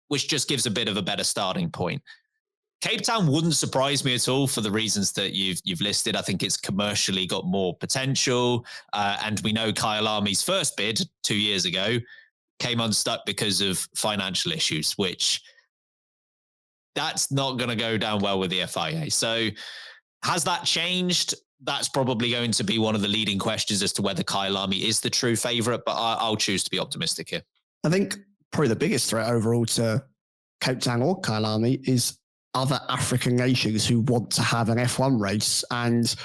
which just gives a bit of a better starting point. Cape Town wouldn't surprise me at all for the reasons that you've listed. I think it's commercially got more potential. And we know Kyalami's first bid 2 years ago came unstuck because of financial issues, which that's not going to go down well with the FIA. So has that changed? That's probably going to be one of the leading questions as to whether Kyalami is the true favourite, but I'll choose to be optimistic here. I think probably the biggest threat overall to Cape Town or Kyalami is other African nations who want to have an F1 race and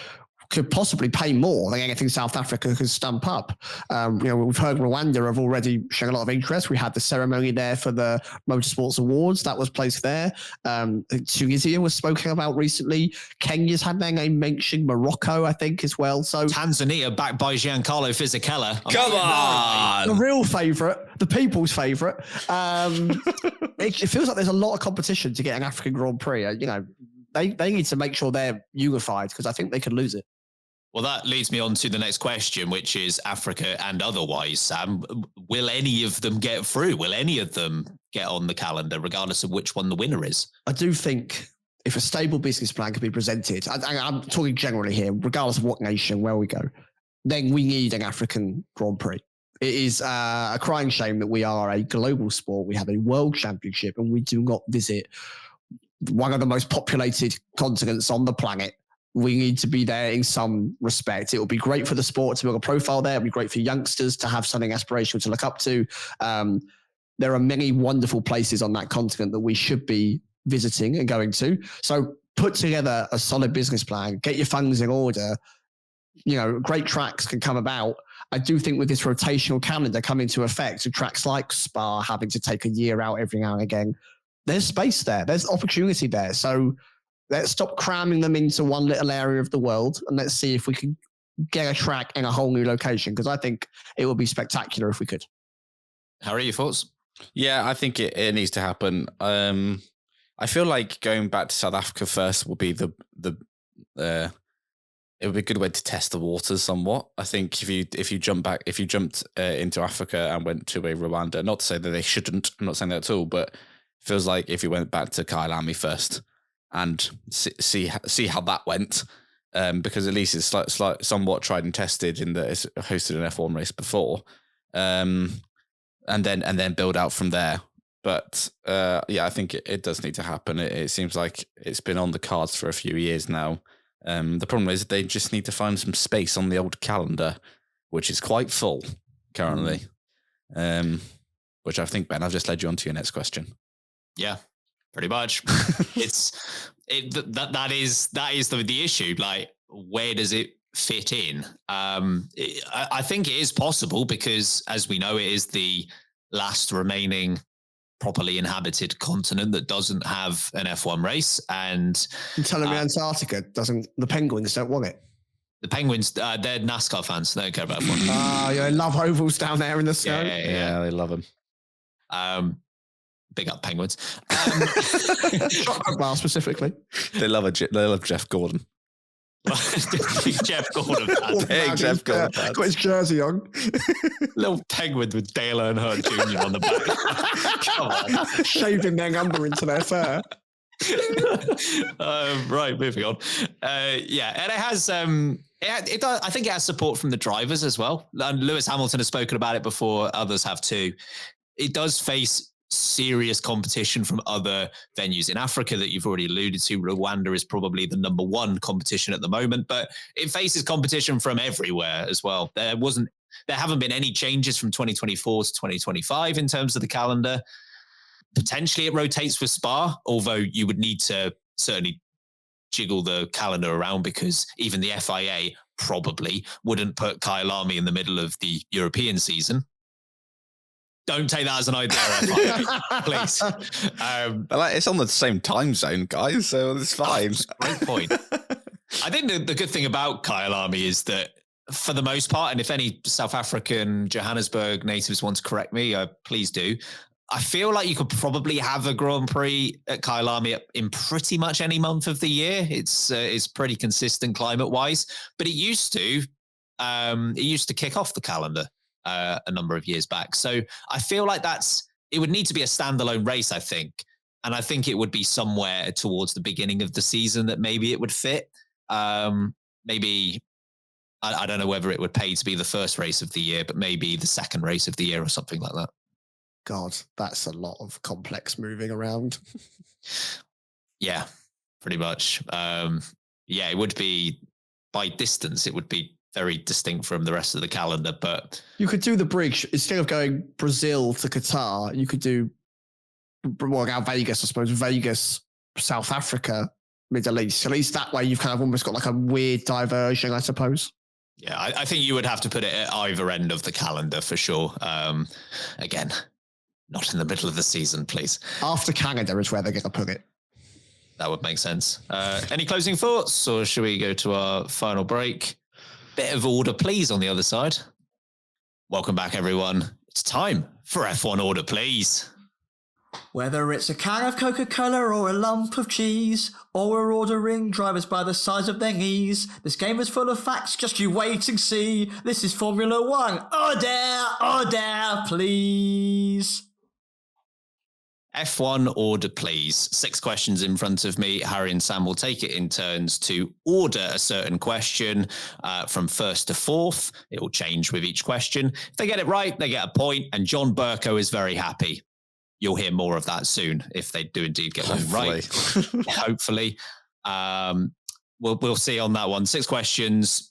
could possibly pay more than anything South Africa could stump up. We've heard Rwanda have already shown a lot of interest. We had the ceremony there for the Motorsports Awards that was placed there. Tunisia was spoken about recently. Kenya's had their name mentioned. Morocco, I think, as well. So Tanzania, backed by Giancarlo Fisichella. Come on! The real favourite, the people's favourite. It feels like there's a lot of competition to get an African Grand Prix. They need to make sure they're unified because I think they could lose it. Well, that leads me on to the next question, which is Africa and otherwise, Sam. Will any of them get through? Will any of them get on the calendar, regardless of which one the winner is? I do think if a stable business plan can be presented, I'm talking generally here, regardless of what nation, where we go, then we need an African Grand Prix. It is a crying shame that we are a global sport. We have a world championship and we do not visit one of the most populated continents on the planet. We need to be there in some respect. It will be great for the sport to build a profile there. It'll be great for youngsters to have something aspirational to look up to. There are many wonderful places on that continent that we should be visiting and going to. So put together a solid business plan, get your funds in order. Great tracks can come about. I do think with this rotational calendar coming to effect, so tracks like Spa having to take a year out every now and again, there's space there. There's opportunity there. So let's stop cramming them into one little area of the world and let's see if we can get a track in a whole new location, because I think it would be spectacular if we could. Harry, your thoughts? Yeah, I think it needs to happen. I feel like going back to South Africa first will be it would be a good way to test the waters somewhat. I think if you jumped into Africa and went to a Rwanda, not to say that they shouldn't, I'm not saying that at all, but it feels like if you went back to Kyalami first and see how that went, because at least it's somewhat tried and tested in that it's hosted an F1 race before, and then build out from there. But I think it does need to happen. It seems like it's been on the cards for a few years now. The problem is they just need to find some space on the old calendar, which is quite full currently. Which I think, Ben, I've just led you on to your next question. Yeah, pretty much. That is the issue. Like, where does it fit in? I think it is possible because, as we know, it is the last remaining properly inhabited continent that doesn't have an F1 race. And you're telling me Antarctica doesn't? The Penguins don't want it. The Penguins, they're NASCAR fans. They don't care about F1. I love ovals down there in the snow. Yeah, they love them. Big up Penguins. Chocolate bar specifically. They love Jeff Gordon. Big Jeff Gordon fans. Big Jeff Gordon fans. Got his jersey on. Little penguin with Dale Earnhardt Jr. on the back. Come on. Shaving their number into their fur. Right, moving on. Yeah, and it has. It does, I think it has support from the drivers as well. And Lewis Hamilton has spoken about it before. Others have too. It does face serious competition from other venues in Africa that you've already alluded to. Rwanda is probably the number one competition at the moment, but it faces competition from everywhere as well. There haven't been any changes from 2024 to 2025 in terms of the calendar. Potentially it rotates with Spa, although you would need to certainly jiggle the calendar around because even the FIA probably wouldn't put Kyalami in the middle of the European season. Don't take that as an idea, FIA, please. It's on the same time zone, guys, so it's fine. Great point. I think the good thing about Kyalami is that for the most part, and if any South African Johannesburg natives want to correct me, please do. I feel like you could probably have a Grand Prix at Kyalami in pretty much any month of the year. It's pretty consistent climate-wise, but it used to kick off the calendar a number of years back. So I feel like it would need to be a standalone race, I think. And I think it would be somewhere towards the beginning of the season that maybe it would fit. Maybe, I don't know whether it would pay to be the first race of the year, but maybe the second race of the year or something like that. God, that's a lot of complex moving around. Yeah, pretty much. Yeah, it would be, by distance, it would be very distinct from the rest of the calendar, but you could do the bridge instead of going Brazil to Qatar. You could do Vegas, I suppose. Vegas, South Africa, Middle East. At least that way, you've kind of almost got like a weird diversion, I suppose. Yeah, I think you would have to put it at either end of the calendar for sure. Again, not in the middle of the season, please. After Canada is where they're going to put it. That would make sense. Any closing thoughts, or should we go to our final break? Bit of order, please, on the other side. Welcome back, everyone. It's time for F1 Order, please. Whether it's a can of Coca-Cola or a lump of cheese, all we're ordering drivers by the size of their knees. This game is full of facts, just you wait and see. This is Formula One. Order, please. F1 Order, please. 6 questions in front of me. Harry and Sam will take it in turns to order a certain question from first to fourth. It will change with each question. If they get it right, they get a point, and John Burko is very happy. You'll hear more of that soon if they do indeed get one right. Hopefully. We'll see on that one. 6 questions.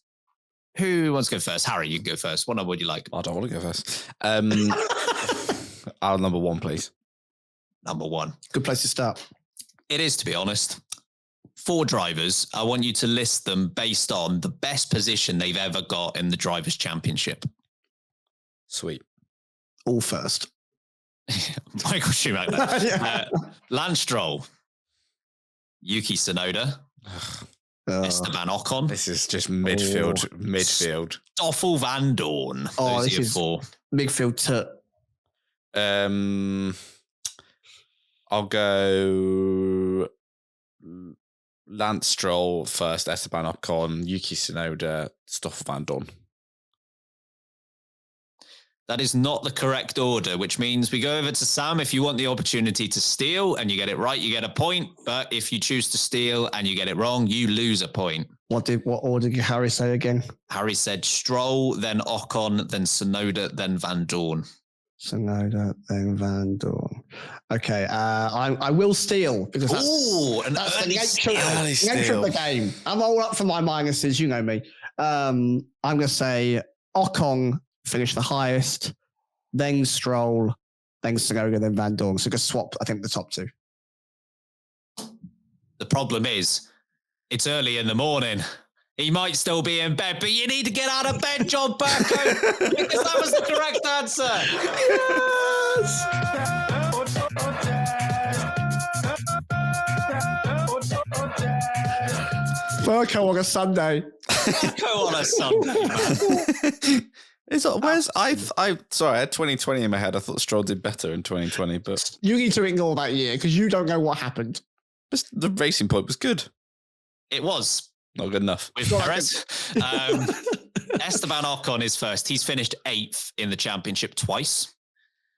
Who wants to go first? Harry, you can go first. What number would you like? I don't want to go first. Our number 1, please. Number 1. Good place to start. It is, to be honest. 4 drivers. I want you to list them based on the best position they've ever got in the Drivers' Championship. Sweet. All first. Michael Schumacher. Yeah. Lance Stroll. Yuki Tsunoda. Esteban Ocon. This is just midfield. Stoffel Van Dorn. This is 4. Midfield tut. I'll go Lance Stroll first, Esteban Ocon, Yuki Tsunoda, Stoffel Van Dorn. That is not the correct order, which means we go over to Sam. If you want the opportunity to steal and you get it right, you get a point. But if you choose to steal and you get it wrong, you lose a point. What order did Harry say again? Harry said Stroll, then Ocon, then Tsunoda, then Van Dorn. Tsunoda, then Van Dorn. Okay, I will steal because that's the nature of the game. I'm all up for my minuses, you know me. I'm going to say Ocon finish the highest, then Stroll, then Tsunoda, then Van Dorn. So just swap, I think, the top 2. The problem is, it's early in the morning. He might still be in bed, but you need to get out of bed, John Burko, because that was the correct answer. Yes! Burko on a Sunday. Burko on a Sunday, man. Sorry, I had 2020 in my head. I thought Stroll did better in 2020, but you need to ignore that year because you don't know what happened. The Racing Point was good. It was. Not good enough. With Perez. Esteban Ocon is first. He's finished 8th in the championship twice.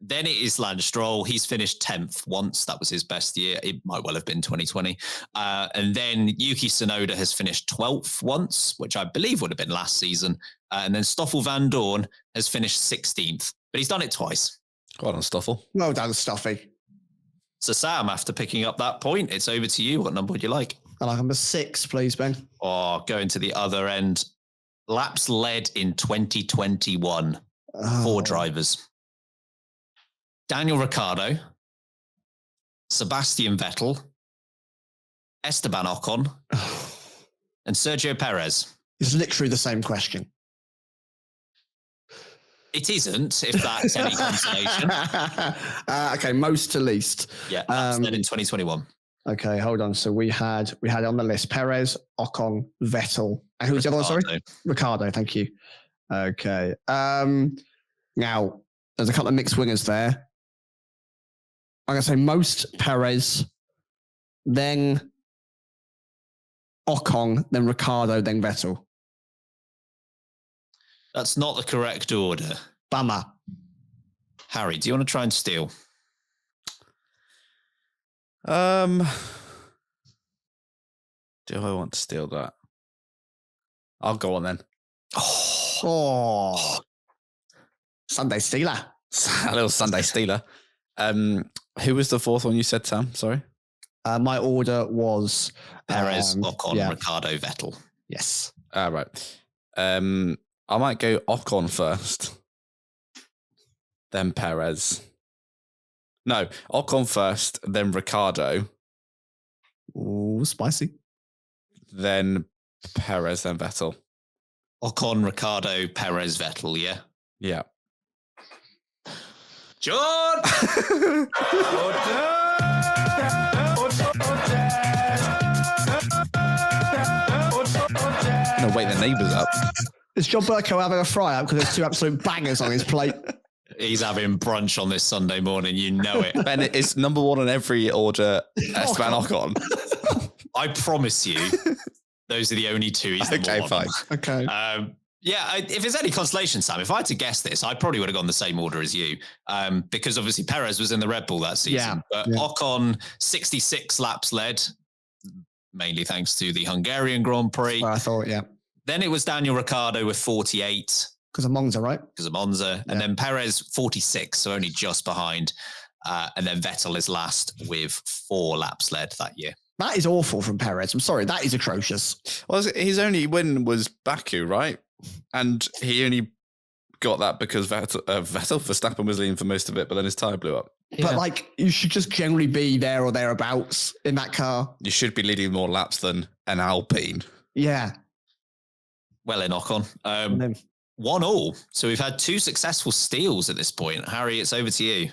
Then it is Lance Stroll. He's finished 10th once. That was his best year. It might well have been 2020. And then Yuki Tsunoda has finished 12th once, which I believe would have been last season. And then Stoffel Van Dorn has finished 16th, but he's done it twice. Well done, Stoffel. Well done, Stuffy. So Sam, after picking up that point, it's over to you. What number would you like? I like number 6, please, Ben. Or going to the other end. Laps led in 2021. 4 drivers. Daniel Ricciardo, Sebastian Vettel, Esteban Ocon, and Sergio Perez. It's literally the same question. It isn't, if that's any consolation. Okay, most to least. Yeah, laps led in 2021. Okay, hold on. So we had on the list Perez, Ocon, Vettel, and who was the other one? Sorry, Ricciardo. Thank you. Okay. Now there's a couple of mixed wingers there. I'm going to say most Perez, then Ocon, then Ricciardo, then Vettel. That's not the correct order. Bummer. Harry, do you want to try and steal? Do I want to steal that? I'll go on then. Oh. Sunday Stealer. A little Sunday stealer. Who was the fourth one you said, Sam? Sorry. My order was Perez, Ocon, Ricciardo, Vettel. Yes. All right. I might go Ocon first, then Perez. No, Ocon first, then Ricciardo. Ooh, spicy. Then Perez, then Vettel. Ocon, Ricciardo, Perez, Vettel, yeah? Yeah. John! No, wake the neighbours up. Is John Burko having a fry up because there's 2 absolute bangers on his plate? He's having brunch on this Sunday morning, you know it. Ben, it's number 1 on every order, Esteban Ocon. I promise you, those are the only 2 he's number Okay, one. fine. Okay. If there's any consolation, Sam, if I had to guess this, I probably would have gone the same order as you, because obviously Perez was in the Red Bull that season. But Ocon, 66 laps led, mainly thanks to the Hungarian Grand Prix. Well, I thought, yeah. Then it was Daniel Ricciardo with 48. Because of Monza, right? Because of Monza. And then Perez, 46, so only just behind. And then Vettel is last with 4 laps led that year. That is awful from Perez. I'm sorry, that is atrocious. Well, his only win was Baku, right? And he only got that because Verstappen was leading for most of it, but then his tyre blew up. Yeah. But like, you should just generally be there or thereabouts in that car. You should be leading more laps than an Alpine. Yeah. Well in Ocon. 1-1. So we've had 2 successful steals at this point. Harry, it's over to you.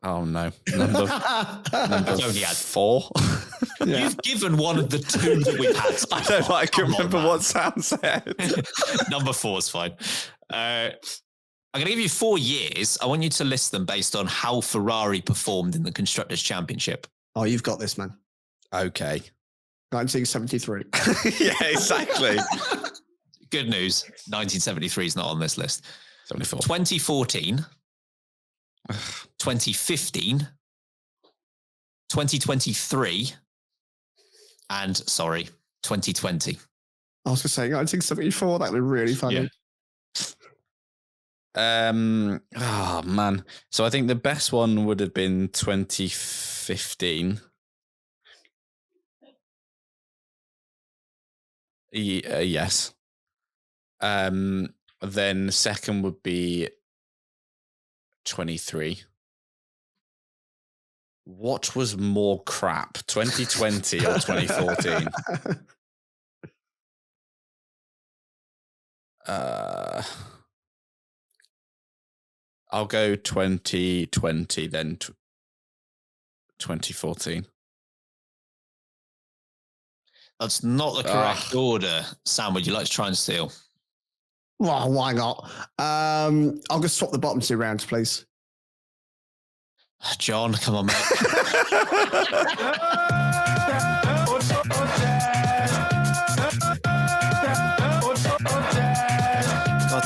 Oh no. Number only had 4. Yeah. You've given one of the 2 that we've had. I don't know, I can remember what Sam said. Number 4 is fine. I'm going to give you 4 years. I want you to list them based on how Ferrari performed in the Constructors' Championship. Oh, you've got this, man. Okay. 1973. Yeah, exactly. Good news. 1973 is not on this list. 74. 2014. 2015. 2023. And, 2020. I was going to say 1974. That would be really funny. Yeah. Oh, man. So I think the best one would have been 2015. Yes. Then second would be 23. What was more crap, 2020 or 2014? I'll go 2020, then 2014. That's not the correct order. Sam, would you like to try and steal? Well, why not? I'll just swap the bottom 2 rounds, please. John, come on, mate.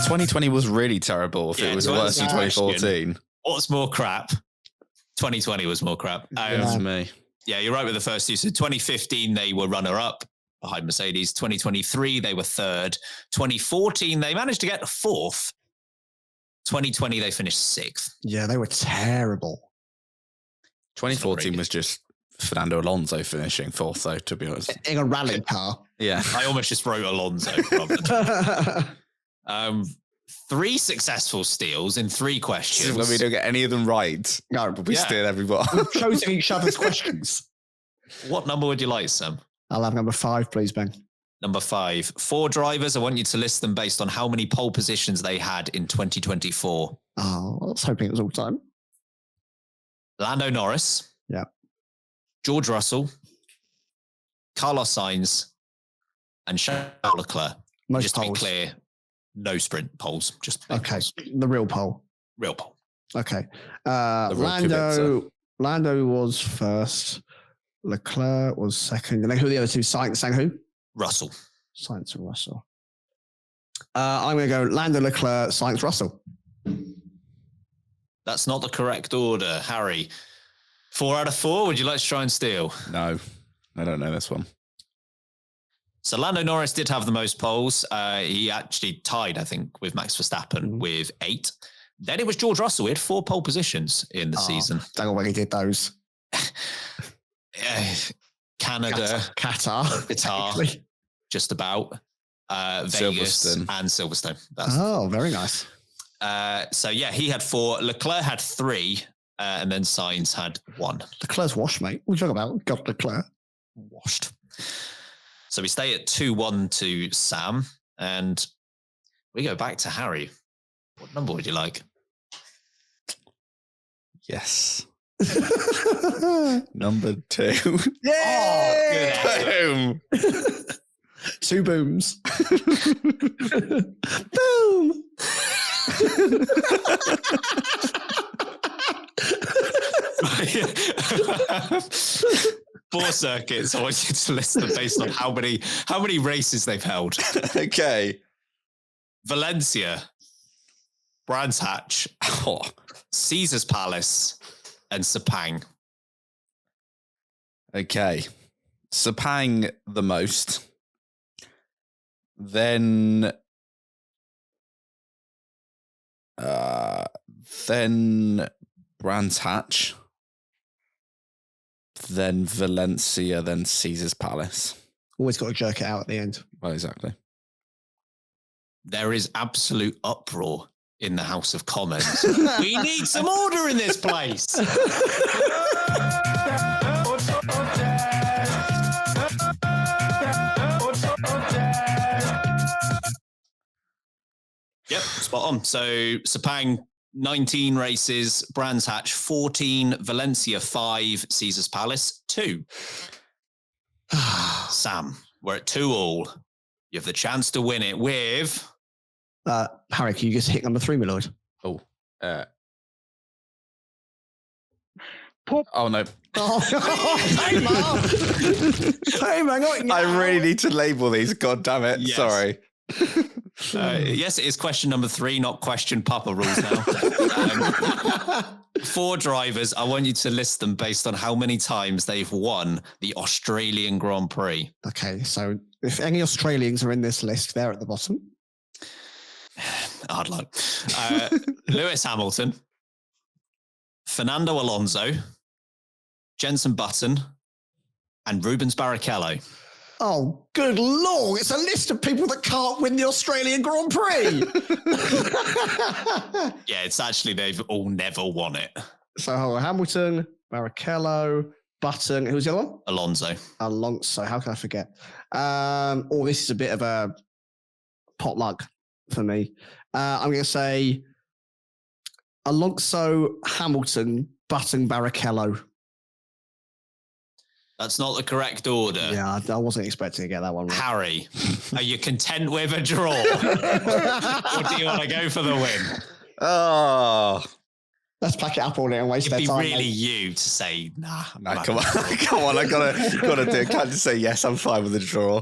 2020 was really terrible. If Yeah, it was so worse than that's the 2014. What's more crap? 2020 was more crap. That's me. Yeah, you're right with the first two. So 2015, they were runner-up behind Mercedes. 2023, they were third. 2014, they managed to get fourth. 2020, they finished sixth. Yeah, they were terrible. 2014 was just Fernando Alonso finishing fourth, though, to be honest. In a rally car. Yeah. I almost just wrote Alonso. Three successful steals in three questions. When we don't get any of them right, No, but we steal everyone. we've chosen each other's questions. What number would you like, Sam? I'll have number 5, please, Ben. Number 5. 4 drivers. I want you to list them based on how many pole positions they had in 2024. Oh, I was hoping it was all time. Lando Norris. Yeah. George Russell. Carlos Sainz. And Charles Leclerc. Most just poles. to be clear, no sprint poles. Just Okay, poles. the real pole. Real pole. Okay. The real Lando was first. Leclerc was second. And then who are the other two? Sainz and who? Russell. Sainz and Russell. I'm going to go Lando, Leclerc, Sainz, Russell. That's not the correct order, Harry. 4 out of 4. Would you like to try and steal? No, I don't know this one. So Lando Norris did have the most poles. He actually tied, I think, with Max Verstappen with 8. Then it was George Russell. He had 4 pole positions in the season. Don't know when he did those. Canada, Qatar, just about. Vegas Silverstone. and Silverstone. Very nice. So yeah, he had 4. Leclerc had 3, and then Sainz had 1. Leclerc's washed, mate. What are you talking about? God, Leclerc. Washed. So we stay at 2-1 to Sam, and we go back to Harry. What number would you like? Yes. Number 2. Yeah. Boom. 2 booms. Boom. Four circuits. I want you to list them based on how many races they've held. Okay. Valencia, Brands Hatch, Oh. Caesar's Palace, and Sepang. Okay. Sepang the most. Then Brands Hatch. Then Valencia, then Caesar's Palace. Always got to jerk it out at the end. Well, exactly. There is absolute uproar in the House of Commons. We need some order in this place. Yep, spot on. So Sepang, 19 races, Brands Hatch, 14, Valencia, 5, Caesar's Palace, 2. Sam, we're at 2-2. You have the chance to win it with... Harry, can you just hit number 3, my lord? Oh. Pop. Oh, no. Hey, man. Hey, man. I really need to label these. God damn it. Yes. Sorry. Yes, it is question number 3, not question Papa rules now. 4 drivers. I want you to list them based on how many times they've won the Australian Grand Prix. Okay, so if any Australians are in this list, they're at the bottom. Hard luck. Lewis Hamilton, Fernando Alonso, Jenson Button, and Rubens Barrichello. Oh, good Lord. It's a list of people that can't win the Australian Grand Prix. Yeah, it's actually they've all never won it. So Hamilton, Barrichello, Button. Who's the other one? Alonso. How can I forget? This is a bit of a potluck for me. I'm going to say Alonso, Hamilton, Button, Barrichello. That's not the correct order. Yeah, I wasn't expecting to get that one right. Harry, are you content with a draw? Or do you want to go for the win? Oh. Let's pack it up all day and waste It'd their be time. really mate. you to say, nah. No, come on. Come on. I gotta do it. Can't just say yes, I'm fine with the draw.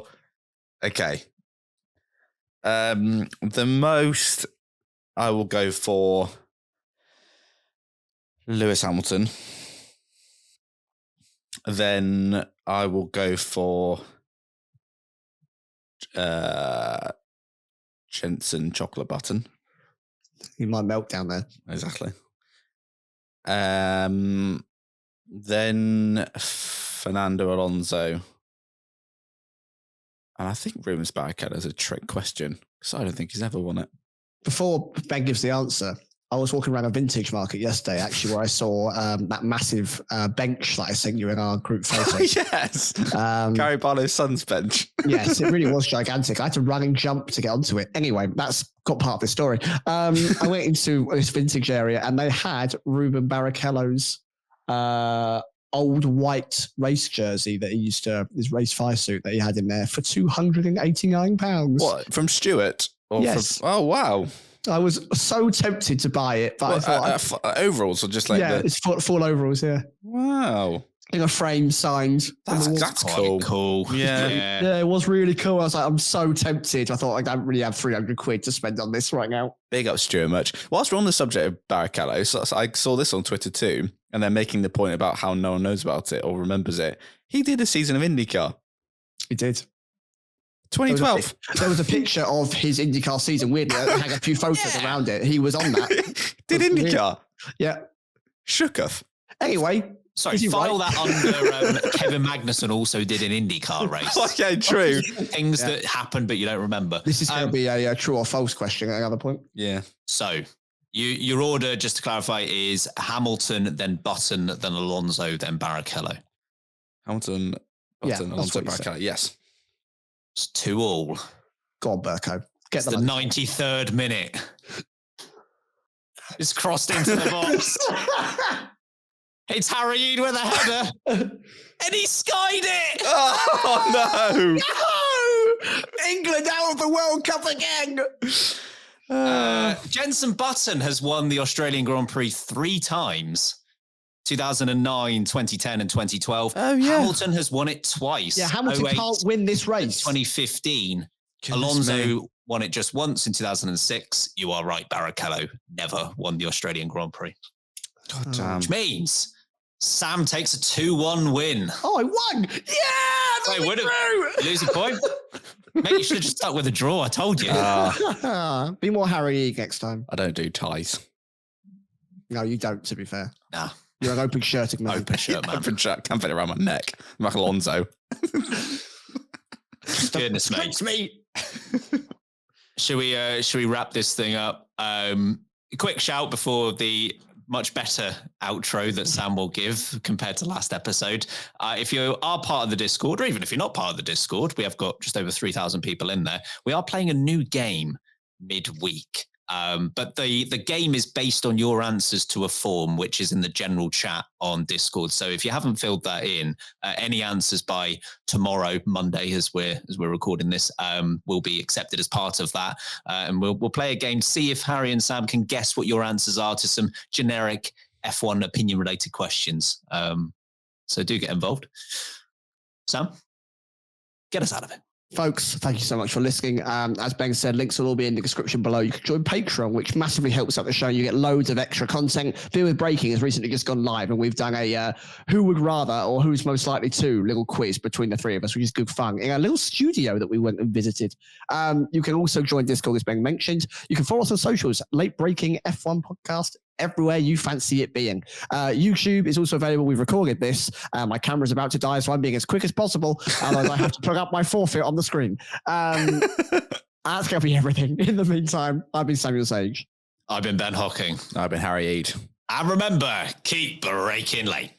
Okay. The most I will go for Lewis Hamilton. Then I will go for Jensen Chocolate Button. You might melt down there. Exactly. Then Fernando Alonso. And I think Rubens Barrichello is a trick question because I don't think he's ever won it. Before Ben gives the answer, I was walking around a vintage market yesterday, actually, where I saw that massive bench that I sent you in our group photo. Oh, yes. Gary Barlow's son's bench. Yes, it really was gigantic. I had to run and jump to get onto it. Anyway, that's got part of the story. I went into this vintage area and they had Ruben Barrichello's old white race jersey that he used to, his race fire suit that he had in there for £289. What, from Stewart? Or yes. Oh, wow. I was so tempted to buy it, but I thought overalls or just like it's full overalls, yeah. Wow. In a frame signed. That's cool. Yeah, it was really cool. I was like, I'm so tempted. I thought I don't really have £300 to spend on this right now. Big up Stuart Murch. Whilst we're on the subject of Barrichello, so I saw this on Twitter too, and they're making the point about how no one knows about it or remembers it. He did a season of IndyCar. He did. 2012. There was a picture of his IndyCar season. Weirdly, I had a few photos around it. He was on that. Did IndyCar? Yeah. Shooketh. Anyway. Sorry, file that under Kevin Magnussen also did an IndyCar race. Okay, true. Things that happened, but you don't remember. This is going to be a true or false question at another point. Yeah. So your order, just to clarify, is Hamilton, then Button, then Alonso, then Barrichello. Hamilton, Button, Alonso, Barrichello. Yes. It's 2-2. Go on, Burko. It's the 93rd minute. It's crossed into the box. It's Harry Eid with a header. And he skied it. Oh, no. No! England out of the World Cup again. Jenson Button has won the Australian Grand Prix 3 times. 2009, 2010 and 2012. Oh, yeah. Hamilton has won it twice. Yeah, Hamilton can't win this race. 2015. Alonso won it just once in 2006. You are right, Barrichello never won the Australian Grand Prix. God damn. Which means Sam takes a 2-1 win. Oh, I won. Yeah! Wait, lose a point? Mate, you should have just stuck with a draw. I told you. Be more Harry Eid next time. I don't do ties. No, you don't, to be fair. Nah. You're an open shirted man. Open shirt, man. Open shirt. Can't fit it around my neck. I'm like Alonso. Goodness me. Should we wrap this thing up? Quick shout before the much better outro that Sam will give compared to last episode. If you are part of the Discord, or even if you're not part of the Discord, we have got just over 3,000 people in there. We are playing a new game midweek. But the game is based on your answers to a form, which is in the general chat on Discord. So if you haven't filled that in, any answers by tomorrow, Monday, as we're recording this, will be accepted as part of that. And we'll play a game to see if Harry and Sam can guess what your answers are to some generic F1 opinion related questions. So do get involved. Sam, get us out of it. Folks, thank you so much for listening. As Ben said, links will all be in the description below. You can join Patreon, which massively helps out the show. You get loads of extra content. Fear with Breaking has recently just gone live, and we've done a who would rather or who's most likely to little quiz between the three of us, which is good fun, in a little studio that we went and visited. You can also join Discord, as Ben mentioned. You can follow us on socials, Late Breaking F1 Podcast, everywhere you fancy it being. YouTube is also available. We've recorded this. My camera's about to die, so I'm being as quick as possible. Otherwise, I have to plug up my forfeit on the screen. That's going to be everything. In the meantime, I've been Samuel Sage. I've been Ben Hocking. I've been Harry Eid. And remember, keep breaking late.